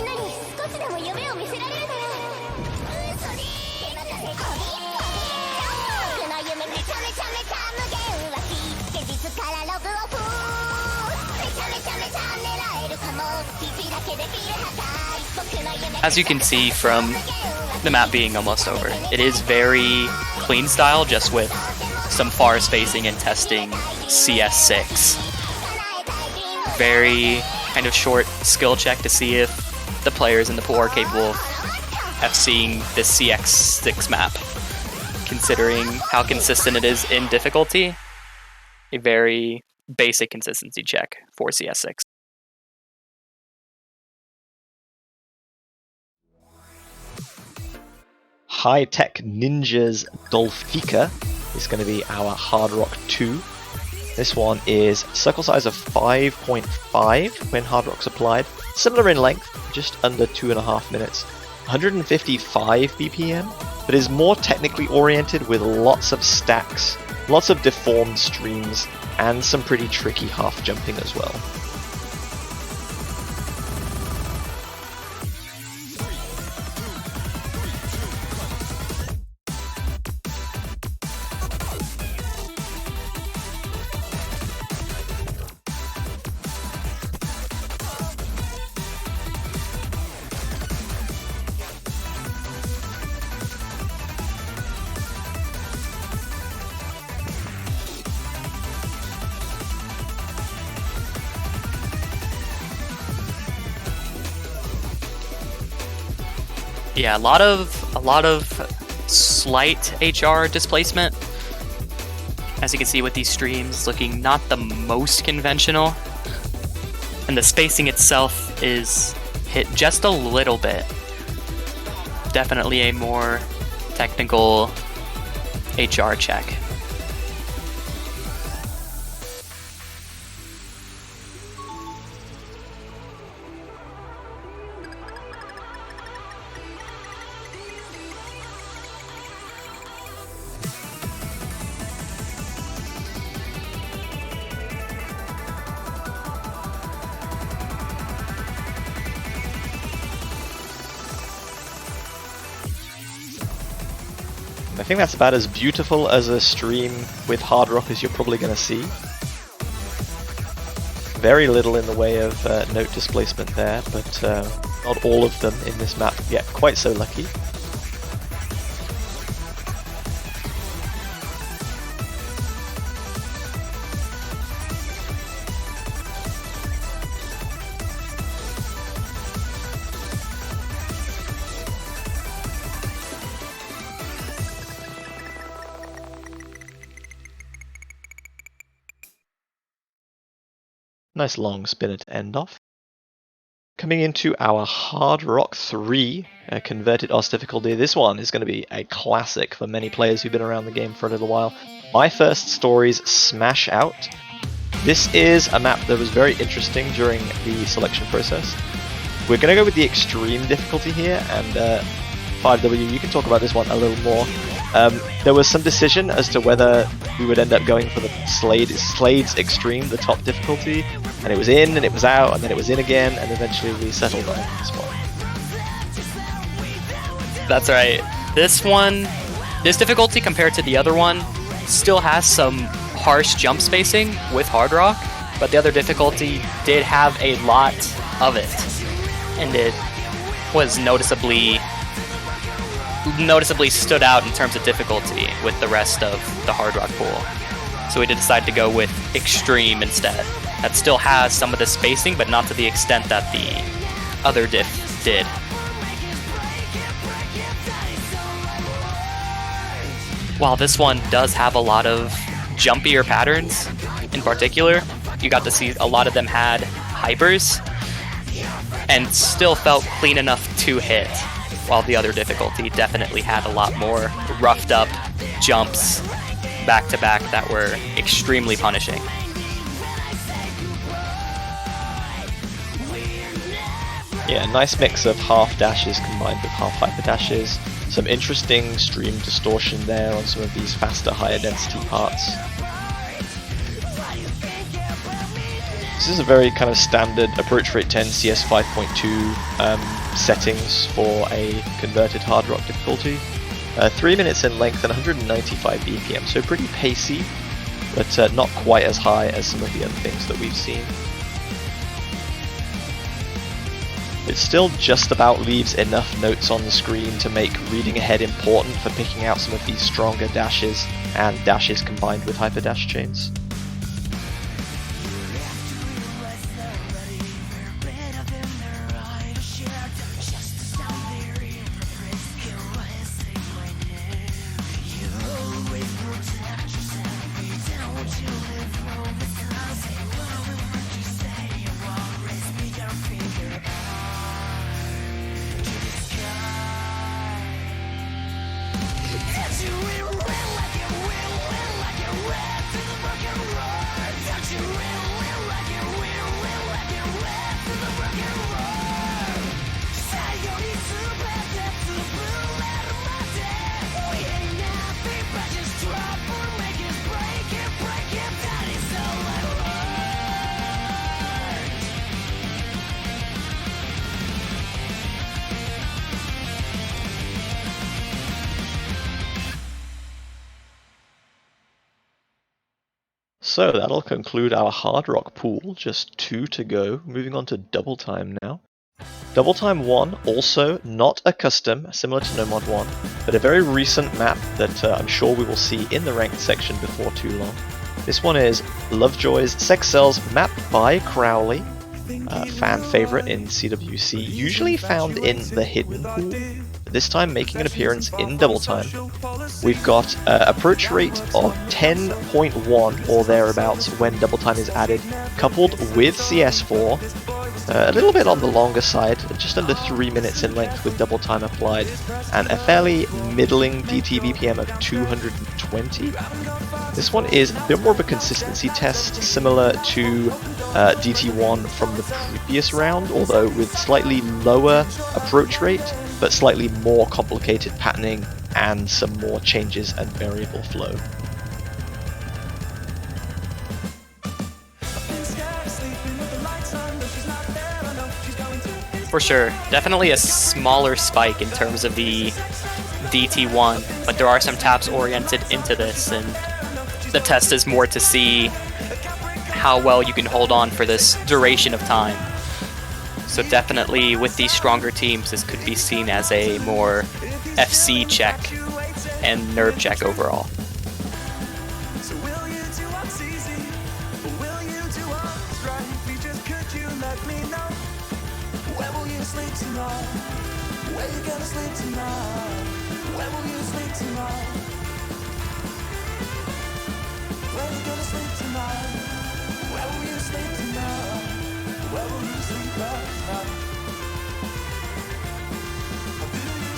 As you can see from the map being almost over, it is very clean style, just with some far spacing and testing CS6. Very kind of short skill check to see if the players in the pool are capable of seeing this CX6 map. Considering how consistent it is in difficulty, a very basic consistency check for CS6. High Tech Ninjas Dolphika is going to be our Hard Rock 2. This one is circle size of 5.5 when hard rock's applied. Similar in length, just under 2.5 minutes. 155 BPM, but is more technically oriented with lots of stacks, lots of deformed streams, and some pretty tricky half jumping as well. Yeah, a lot of slight HR displacement. As you can see with these streams, looking not the most conventional. And the spacing itself is hit just a little bit. Definitely a more technical HR check. I think that's about as beautiful as a stream with hard rock as you're probably going to see. Very little in the way of note displacement there, but not all of them in this map yet quite so lucky. Nice long spinner to end off. Coming into our Hard Rock 3 converted OS difficulty. This one is going to be a classic for many players who've been around the game for a little while. My First Stories Smash Out. This is a map that was very interesting during the selection process. We're going to go with the extreme difficulty here, and 5W, you can talk about this one a little more. There was some decision as to whether we would end up going for the Slade's Extreme, the top difficulty, and it was in, and it was out, and then it was in again, and eventually we settled on this one. That's right. This difficulty compared to the other one still has some harsh jump spacing with hard rock, but the other difficulty did have a lot of it, and it was noticeably stood out in terms of difficulty with the rest of the hard rock pool. So we did decide to go with extreme instead. That still has some of the spacing, but not to the extent that the other diff did. While this one does have a lot of jumpier patterns in particular, you got to see a lot of them had hypers and still felt clean enough to hit, while the other difficulty definitely had a lot more roughed up jumps back to back that were extremely punishing. Yeah, nice mix of half dashes combined with half hyper dashes. Some interesting stream distortion there on some of these faster, higher density parts. This is a very kind of standard approach rate 10 CS 5.2 settings for a converted hard rock difficulty. 3 minutes in length and 195 BPM, so pretty pacey, but not quite as high as some of the other things that we've seen. It still just about leaves enough notes on the screen to make reading ahead important for picking out some of these stronger dashes and dashes combined with hyper dash chains. So that'll conclude our hard rock pool, just 2 to go. Moving on to double time now. Double Time 1, also not a custom, similar to No Mod 1, but a very recent map that I'm sure we will see in the ranked section before too long. This one is Lovejoy's Sex Cells, mapped by Crowley, fan favorite in CWC, usually found in the hidden pool, but this time making an appearance in Double Time. We've got approach rate of 10.1 or thereabouts when Double Time is added, coupled with CS4. A little bit on the longer side, just under 3 minutes in length with Double Time applied, and a fairly middling DT BPM of 220. This one is a bit more of a consistency test, similar to DT1 from the previous round, although with slightly lower approach rate, but slightly more complicated patterning and some more changes and variable flow. For sure. Definitely a smaller spike in terms of the DT1, but there are some taps oriented into this, and the test is more to see how well you can hold on for this duration of time. So definitely with these stronger teams, this could be seen as a more FC check and nerve check overall.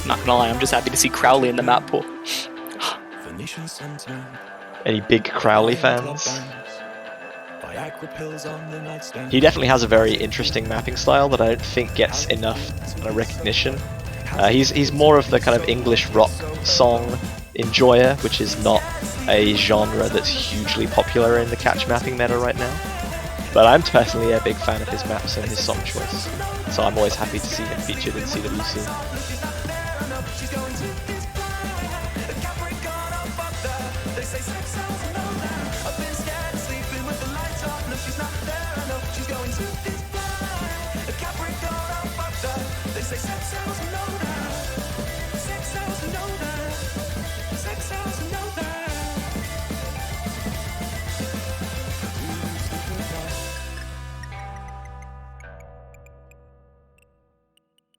Not gonna lie, I'm just happy to see Crowley in the map pool. Any big Crowley fans? He definitely has a very interesting mapping style that I don't think gets enough recognition. He's more of the kind of English rock song enjoyer, which is not a genre that's hugely popular in the catch mapping meta right now. But I'm personally a big fan of his maps and his song choice, so I'm always happy to see him featured in CWC.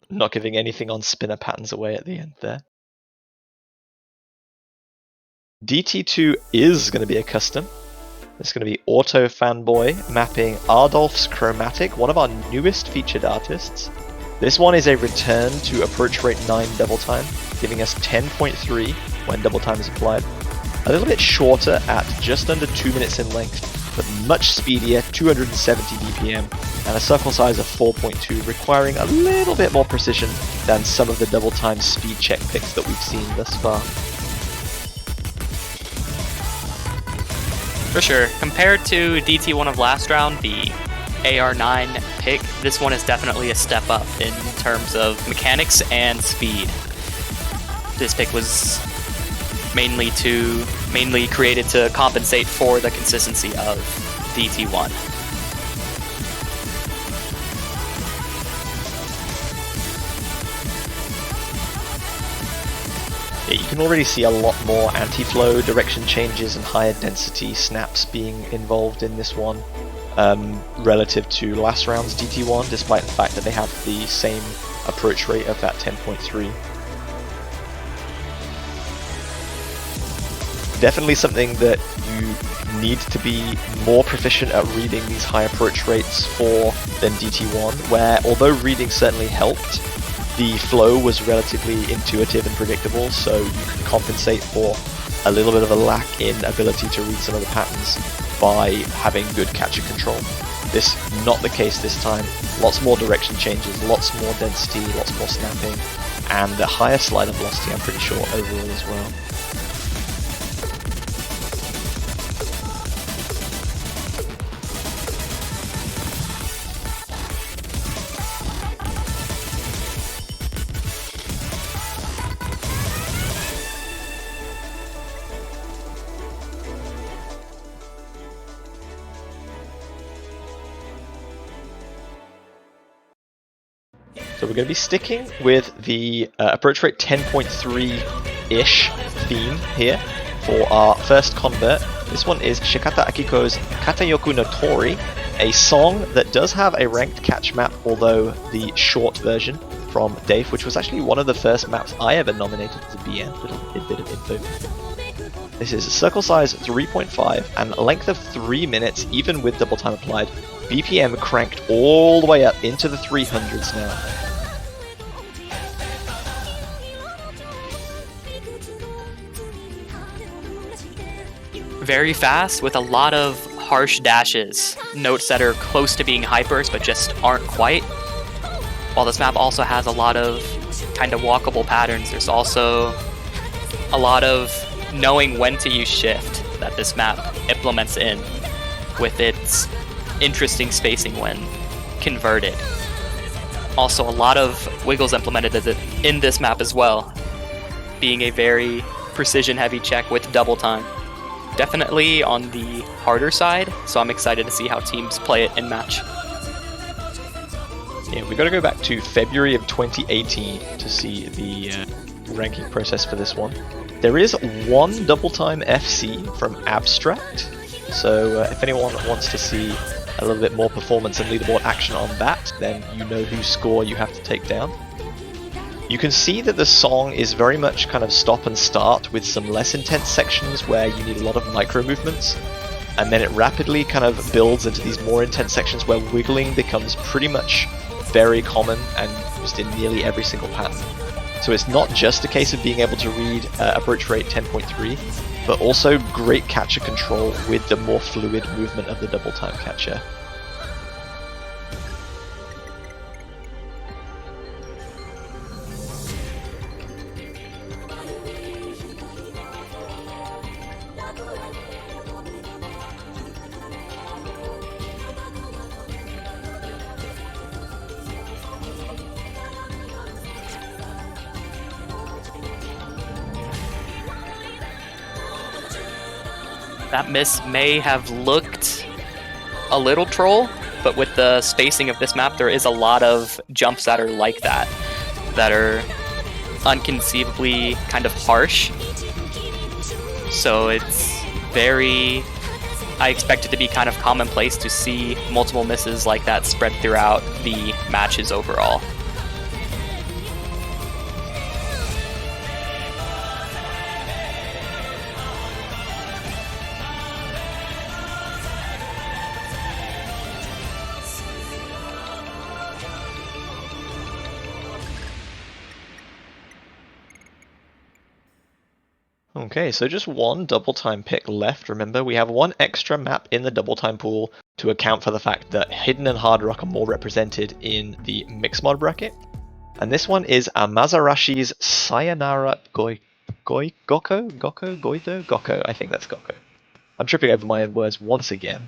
Not giving anything on spinner patterns away at the end there. DT2 is going to be a custom. It's going to be Auto Fanboy mapping Ardolph's Chromatic, one of our newest featured artists. This one is a return to approach rate 9 double time, giving us 10.3 when double time is applied. A little bit shorter at just under 2 minutes in length, but much speedier, 270 BPM, and a circle size of 4.2, requiring a little bit more precision than some of the double time speed check picks that we've seen thus far. For sure. Compared to DT1 of last round, the AR9 pick, this one is definitely a step up in terms of mechanics and speed. This pick was mainly created to compensate for the consistency of DT1. Yeah, you can already see a lot more anti-flow direction changes and higher density snaps being involved in this one relative to last round's DT1, despite the fact that they have the same approach rate of that 10.3. Definitely something that you need to be more proficient at reading these high approach rates for than DT1, where although reading certainly helped, the flow was relatively intuitive and predictable, so you can compensate for a little bit of a lack in ability to read some of the patterns by having good catcher control. This not the case this time. Lots more direction changes, lots more density, lots more snapping, and a higher slider velocity, I'm pretty sure, overall as well. So we're going to be sticking with the approach rate 10.3-ish theme here for our first convert. This one is Shikata Akiko's Katayoku no Tori, a song that does have a ranked catch map, although the short version from Dave, which was actually one of the first maps I ever nominated as a BN. Little bit of info. This is a circle size 3.5 and a length of 3 minutes, even with double time applied. BPM cranked all the way up into the 300s now. Very fast with a lot of harsh dashes, notes that are close to being hypers but just aren't quite. While this map also has a lot of kind of walkable patterns, there's also a lot of knowing when to use shift that this map implements in with its interesting spacing when converted. Also a lot of wiggles implemented in this map as well, being a very precision heavy check with double time. Definitely on the harder side, so I'm excited to see how teams play it in match. Yeah, we got to go back to February of 2018 to see the ranking process for this one. There is one double time FC from Abstract, so if anyone wants to see a little bit more performance and leaderboard action on that, then you know whose score you have to take down. You can see that the song is very much kind of stop and start with some less intense sections where you need a lot of micro movements, and then it rapidly kind of builds into these more intense sections where wiggling becomes pretty much very common and used in nearly every single pattern. So it's not just a case of being able to read approach rate 10.3, but also great catcher control with the more fluid movement of the double time catcher. That miss may have looked a little troll, but with the spacing of this map, there is a lot of jumps that are like that, that are unconceivably kind of harsh. So it's very... I expect it to be kind of commonplace to see multiple misses like that spread throughout the matches overall. Okay, so just one double time pick left. Remember, we have one extra map in the double time pool to account for the fact that Hidden and Hard Rock are more represented in the mixed mod bracket. And this one is Amazarashi's Sayonara Gokko? I think that's Gokko. I'm tripping over my own words once again.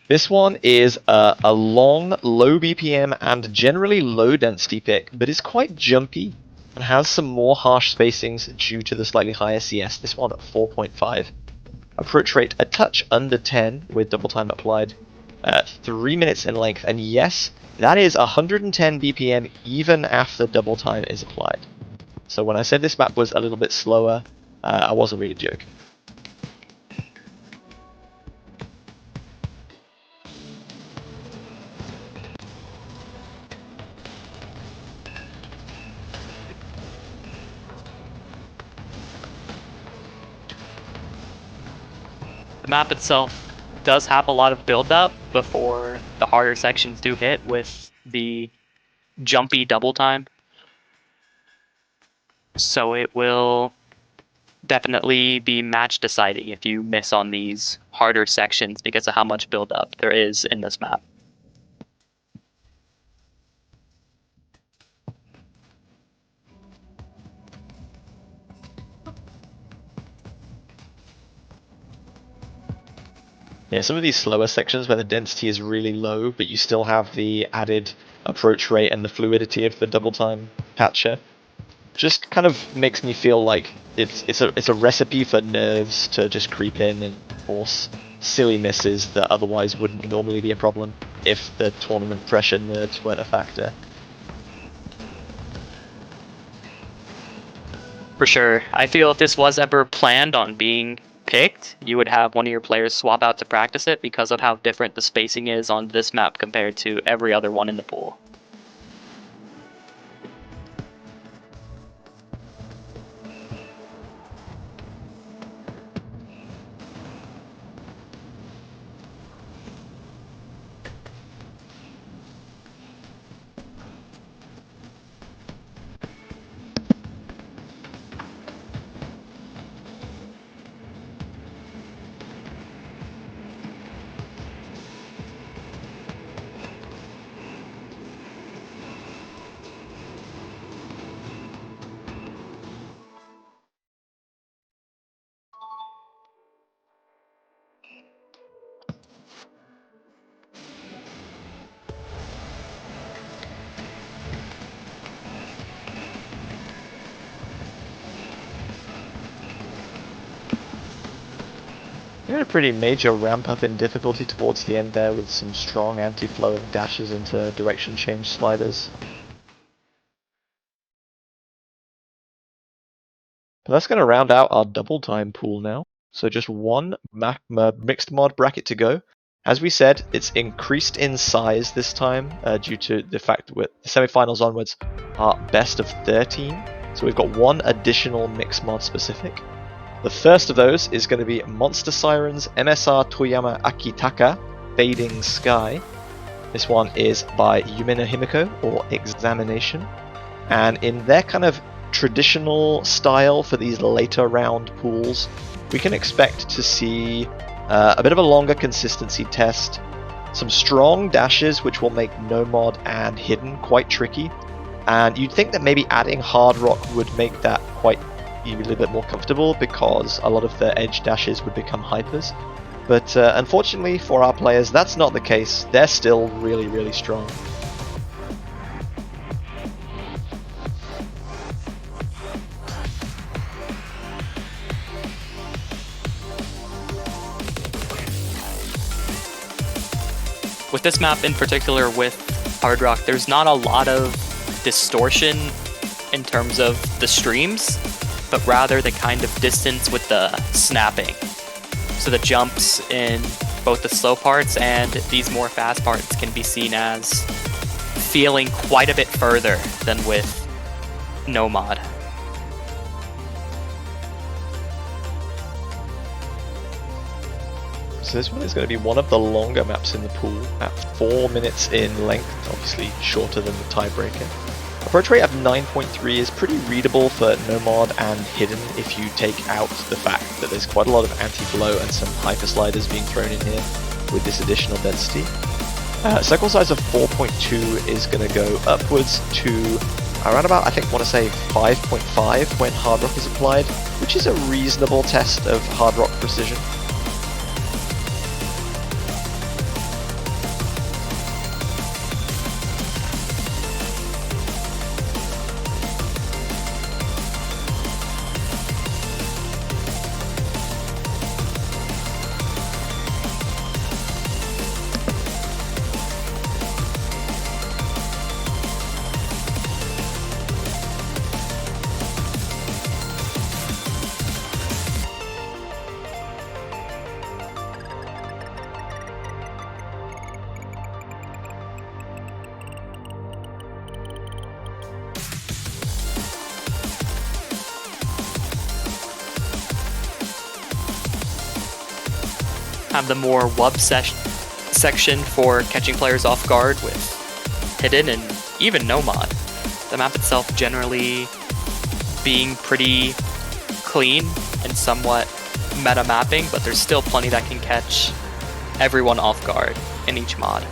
This one is a long, low BPM and generally low density pick, but is quite jumpy and has some more harsh spacings due to the slightly higher CS. This one at 4.5. Approach rate a touch under 10 with double time applied. 3 minutes in length, and yes, that is 110 BPM even after double time is applied. So when I said this map was a little bit slower, I wasn't really joking. The map itself does have a lot of build-up before the harder sections do hit with the jumpy double time. So it will definitely be match deciding if you miss on these harder sections because of how much build-up there is in this map. Yeah, some of these slower sections where the density is really low, but you still have the added approach rate and the fluidity of the double time catcher, just kind of makes me feel like it's a recipe for nerves to just creep in and force silly misses that otherwise wouldn't normally be a problem if the tournament pressure nerves weren't a factor. For sure. I feel if this was ever planned on being picked, you would have one of your players swap out to practice it because of how different the spacing is on this map compared to every other one in the pool. We had a pretty major ramp up in difficulty towards the end there with some strong anti-flowing dashes into direction change sliders. But that's going to round out our double time pool now. So just one mixed mod bracket to go. As we said, it's increased in size this time due to the fact that the semifinals onwards are best of 13. So we've got one additional mixed mod specific. The first of those is going to be Monster Sirens MSR Toyama Akitaka Fading Sky. This one is by Yumina Himiko, or Examination. And in their kind of traditional style for these later round pools, we can expect to see a bit of a longer consistency test, some strong dashes which will make no mod and hidden quite tricky, and you'd think that maybe adding hard rock would make that quite a little bit more comfortable because a lot of the edge dashes would become hypers. But unfortunately for our players, that's not the case. They're still really, really strong. With this map in particular with Hard Rock, there's not a lot of distortion in terms of the streams, but rather the kind of distance with the snapping. So the jumps in both the slow parts and these more fast parts can be seen as feeling quite a bit further than with no mod. So this one is going to be one of the longer maps in the pool, at 4 minutes in length, obviously shorter than the tiebreaker. Approach rate of 9.3 is pretty readable for no mod and hidden if you take out the fact that there's quite a lot of anti-flow and some hyper sliders being thrown in here with this additional density. Circle size of 4.2 is going to go upwards to around about, I think, want to say 5.5 when hard rock is applied, which is a reasonable test of hard rock precision. Have the more wub section for catching players off guard with hidden and even no mod. The map itself generally being pretty clean and somewhat meta mapping, but there's still plenty that can catch everyone off guard in each mod.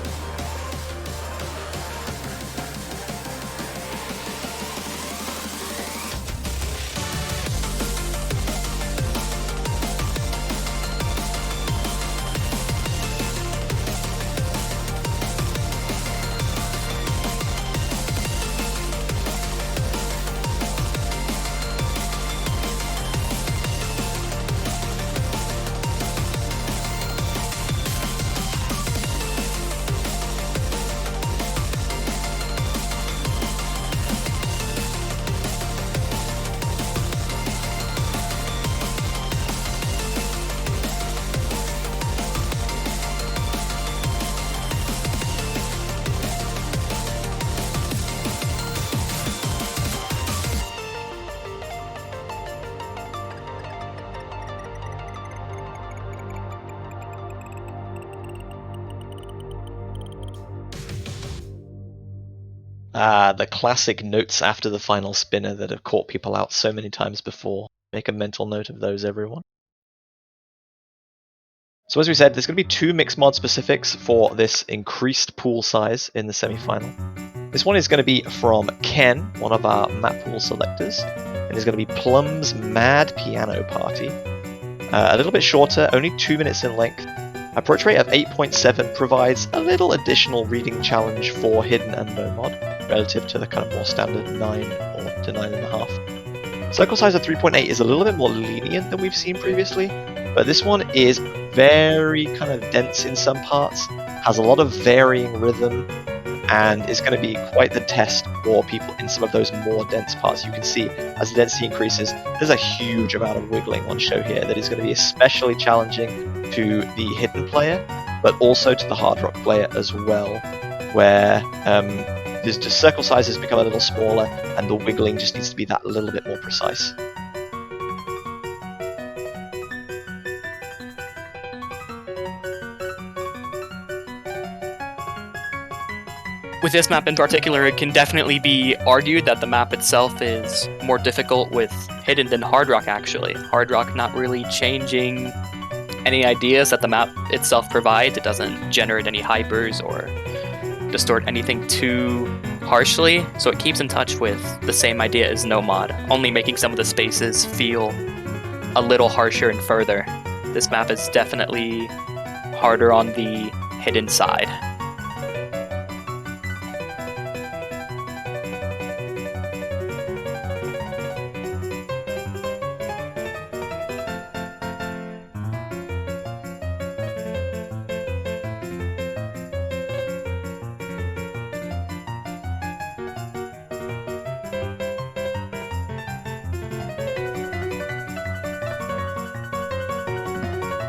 The classic notes after the final spinner that have caught people out so many times before. Make a mental note of those, everyone. So as we said, there's going to be 2 mixed mod specifics for this increased pool size in the semi-final. This one is going to be from Ken, one of our map pool selectors, and is going to be Plum's Mad Piano Party. A little bit shorter, only 2 minutes in length. Approach rate of 8.7 provides a little additional reading challenge for hidden and no mod, relative to the kind of more standard 9 or to 9.5. Circle size of 3.8 is a little bit more lenient than we've seen previously, but this one is very kind of dense in some parts, has a lot of varying rhythm, and is going to be quite the test for people in some of those more dense parts. You can see as the density increases, there's a huge amount of wiggling on show here that is going to be especially challenging to the hidden player, but also to the hard rock player as well, where there's just circle sizes become a little smaller and the wiggling just needs to be that little bit more precise. With this map in particular, it can definitely be argued that the map itself is more difficult with hidden than hard rock, actually. Hard rock not really changing any ideas that the map itself provides. It doesn't generate any hypers or distort anything too harshly, so it keeps in touch with the same idea as no mod, only making some of the spaces feel a little harsher and further. This map is definitely harder on the hidden side.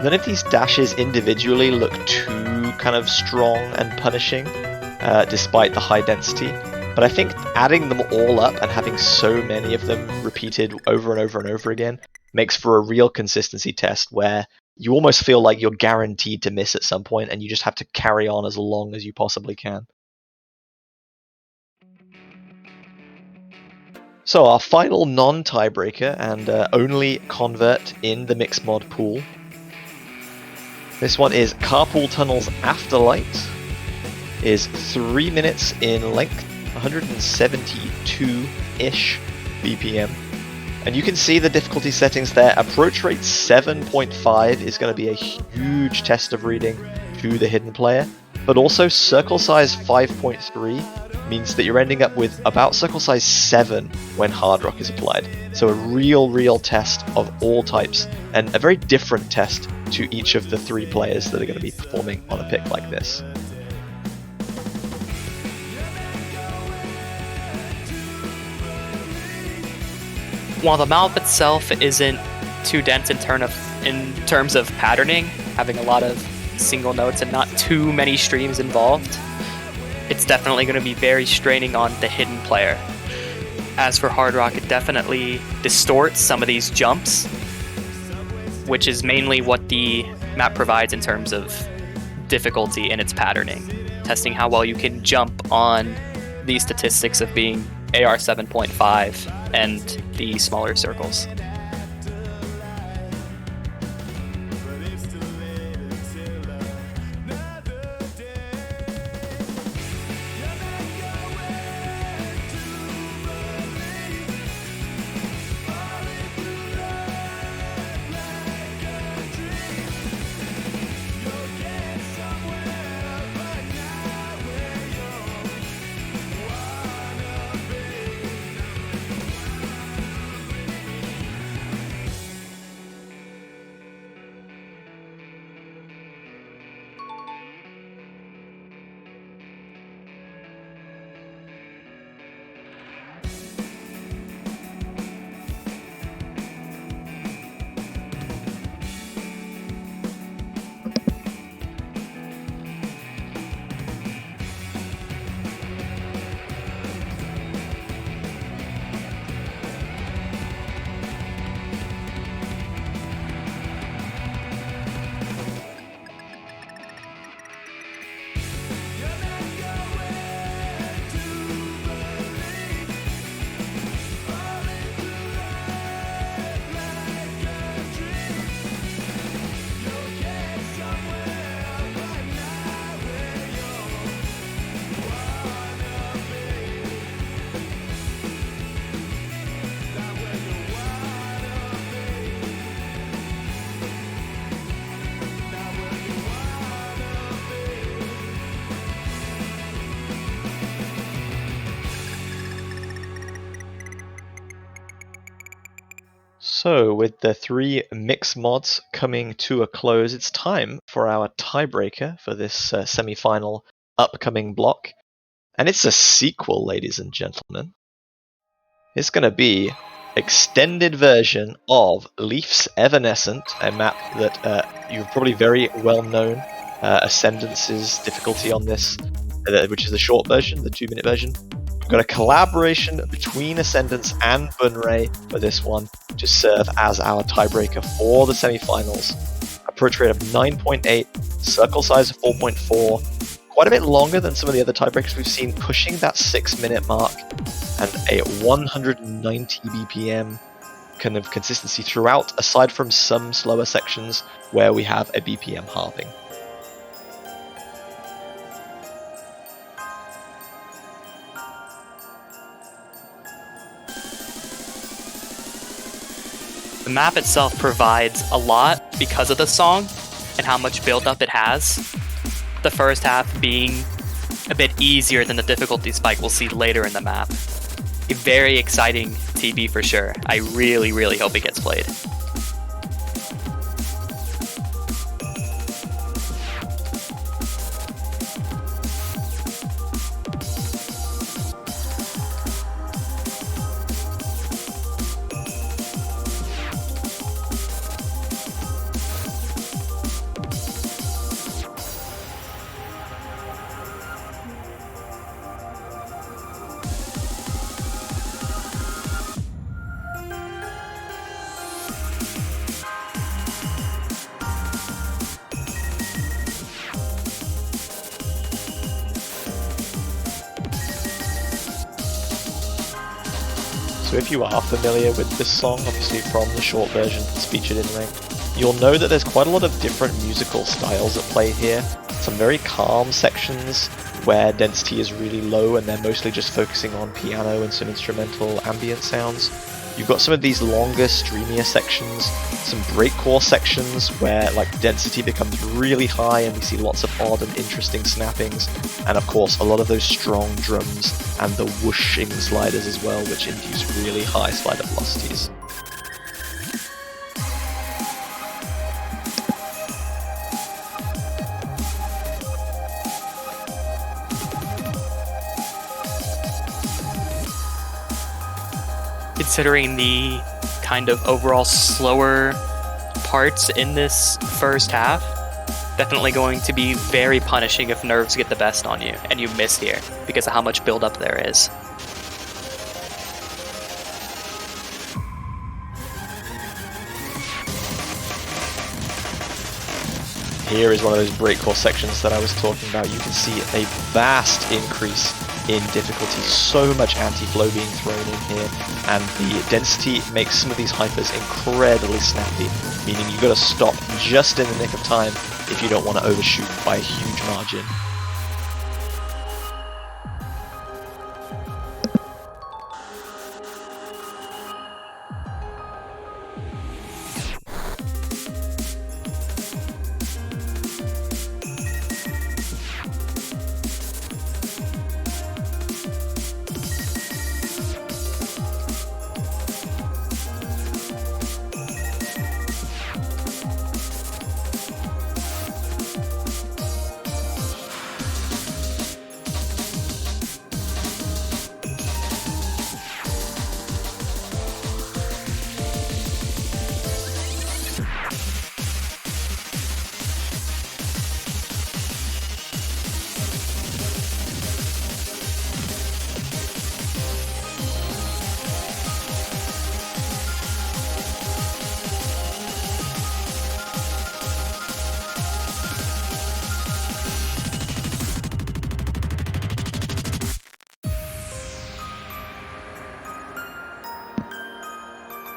None of these dashes individually look too kind of strong and punishing, despite the high density, but I think adding them all up and having so many of them repeated over and over and over again makes for a real consistency test where you almost feel like you're guaranteed to miss at some point and you just have to carry on as long as you possibly can. So our final non-tiebreaker and only convert in the mixed mod pool. This one is Carpool Tunnel's Afterlight. Is 3 minutes in length, 172-ish BPM. And you can see the difficulty settings there. Approach rate 7.5 is going to be a huge test of reading to the hidden player. But also circle size 5.3 means that you're ending up with about circle size 7 when hard rock is applied. So a real test of all types, and a very different test to each of the 3 players that are going to be performing on a pick like this. While the map itself isn't too dense in terms of patterning, having a lot of single notes and not too many streams involved, it's definitely going to be very straining on the hidden player. As for hard rock, it definitely distorts some of these jumps, which is mainly what the map provides in terms of difficulty in its patterning, testing how well you can jump on these statistics of being AR 7.5 and the smaller circles. So, with the 3 mix mods coming to a close, it's time for our tiebreaker for this semi-final upcoming block. And it's a sequel, ladies and gentlemen. It's going to be extended version of Leaf's Evanescent, a map that you've probably very well known. Ascendance's difficulty on this, which is the short version, the 2-minute version. We've got a collaboration between Ascendance and Bunray for this one to serve as our tiebreaker for the semi-finals. Approach rate of 9.8, circle size of 4.4, quite a bit longer than some of the other tiebreakers we've seen, pushing that 6-minute mark, and a 190 BPM kind of consistency throughout, aside from some slower sections where we have a BPM halving. The map itself provides a lot because of the song and how much build-up it has. The first half being a bit easier than the difficulty spike we'll see later in the map. A very exciting TB for sure. I really, really hope it gets played. So if you are familiar with this song, obviously from the short version that's featured in Rank, you'll know that there's quite a lot of different musical styles at play here. Some very calm sections where density is really low and they're mostly just focusing on piano and some instrumental ambient sounds. You've got some of these longer, streamier sections, some breakcore sections where like density becomes really high and we see lots of odd and interesting snappings, and of course a lot of those strong drums and the whooshing sliders as well, which induce really high slider velocities. Considering the kind of overall slower parts in this first half, definitely going to be very punishing if nerves get the best on you and you miss here because of how much build-up there is. Here is one of those breakcore sections that I was talking about. You can see a vast increase in difficulty, so much anti-flow being thrown in here, and the density makes some of these hypers incredibly snappy, meaning you've got to stop just in the nick of time if you don't want to overshoot by a huge margin.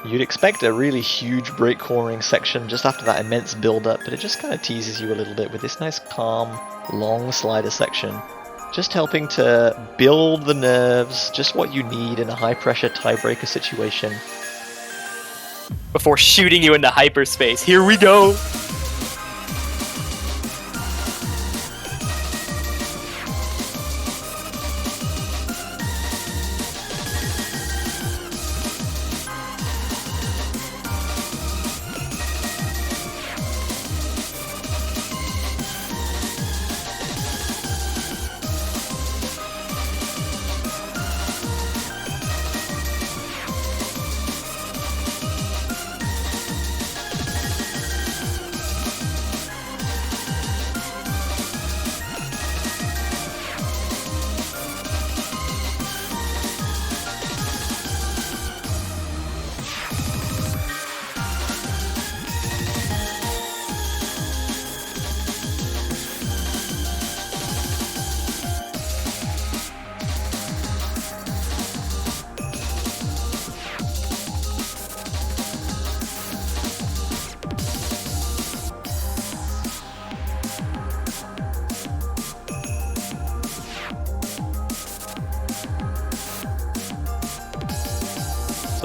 You'd expect a really huge breakcoring section just after that immense build-up, but it just kind of teases you a little bit with this nice calm, long slider section. Just helping to build the nerves, just what you need in a high-pressure tiebreaker situation. Before shooting you into hyperspace, here we go!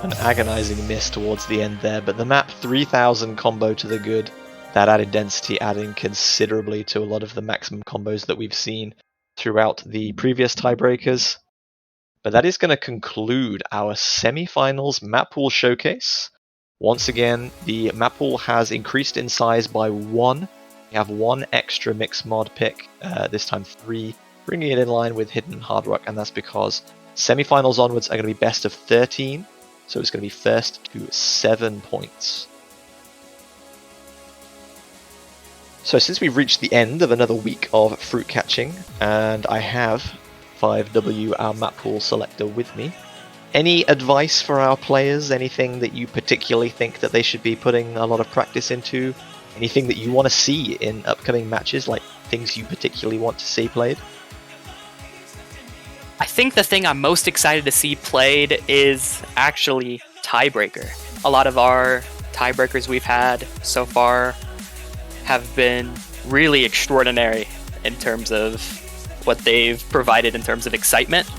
An agonizing miss towards the end there, but the map 3000 combo to the good. That added density adding considerably to a lot of the maximum combos that we've seen throughout the previous tiebreakers. But that is going to conclude our semi-finals map pool showcase. Once again, the map pool has increased in size by 1. We have 1 extra mixed mod pick, this time 3, bringing it in line with Hidden and Hard Rock, and that's because semi-finals onwards are going to be best of 13, so it's going to be first to 7 points. So since we've reached the end of another week of fruit catching, and I have 5W, our map pool selector, with me, any advice for our players? Anything that you particularly think that they should be putting a lot of practice into? Anything that you want to see in upcoming matches, like things you particularly want to see played? I think the thing I'm most excited to see played is actually Tiebreaker. A lot of our tiebreakers we've had so far have been really extraordinary in terms of what they've provided in terms of excitement.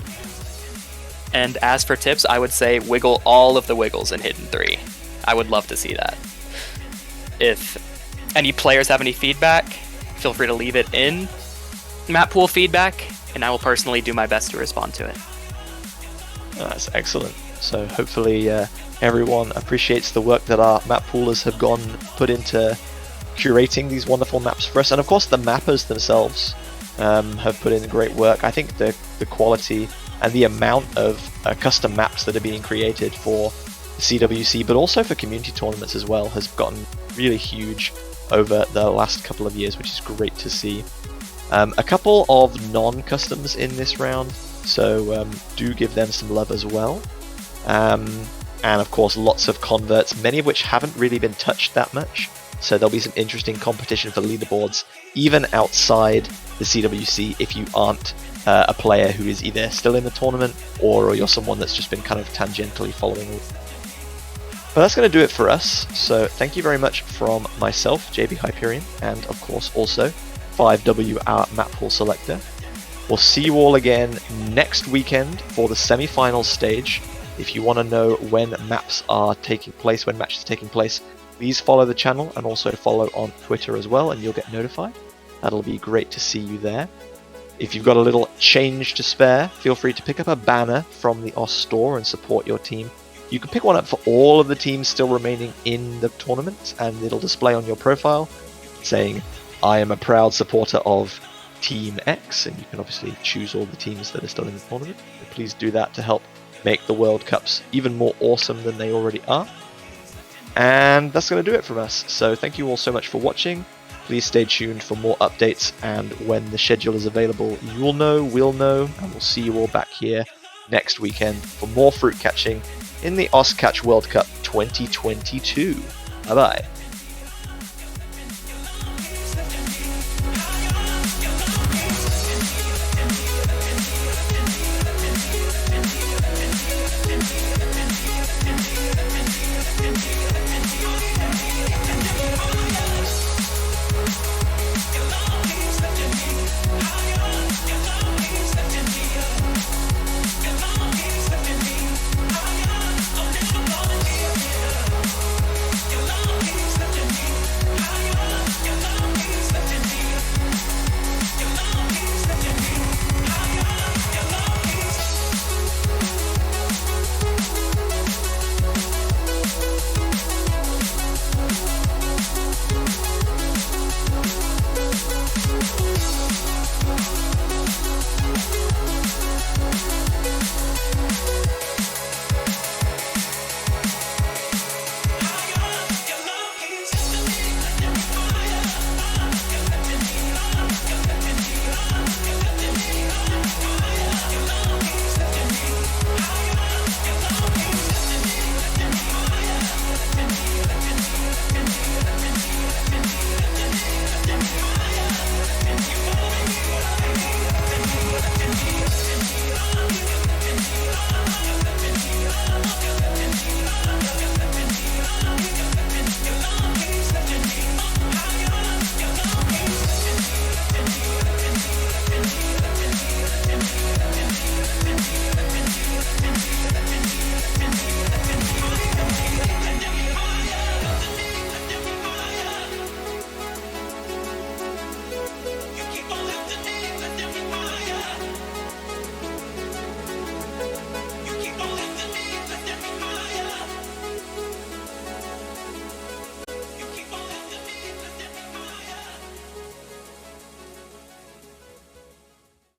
And as for tips, I would say wiggle all of the wiggles in Hidden 3. I would love to see that. If any players have any feedback, feel free to leave it in map pool feedback, and I will personally do my best to respond to it. That's excellent. So hopefully everyone appreciates the work that our map poolers have put into curating these wonderful maps for us, and of course the mappers themselves have put in great work. I think the quality and the amount of custom maps that are being created for the CWC, but also for community tournaments as well, has gotten really huge over the last couple of years, which is great to see. A couple of non-customs in this round, so do give them some love as well. And of course lots of converts, many of which haven't really been touched that much. So there'll be some interesting competition for leaderboards, even outside the CWC, if you aren't a player who is either still in the tournament or you're someone that's just been kind of tangentially following. But that's going to do it for us. So thank you very much from myself, JB Hyperion, and of course also 5W, our map pool selector. We'll see you all again next weekend for the semi-final stage. If you want to know when maps are taking place, when matches are taking place, please follow the channel and also follow on Twitter as well, and you'll get notified. That'll be great to see you there. If you've got a little change to spare, feel free to pick up a banner from the OS store and support your team. You can pick one up for all of the teams still remaining in the tournament, and it'll display on your profile saying, I am a proud supporter of Team X, and you can obviously choose all the teams that are still in the tournament. But please do that to help make the World Cups even more awesome than they already are. And that's going to do it from us. So thank you all so much for watching. Please stay tuned for more updates, and when the schedule is available, you'll know, we'll know, and we'll see you all back here next weekend for more fruit catching in the OsCatch World Cup 2022. Bye bye.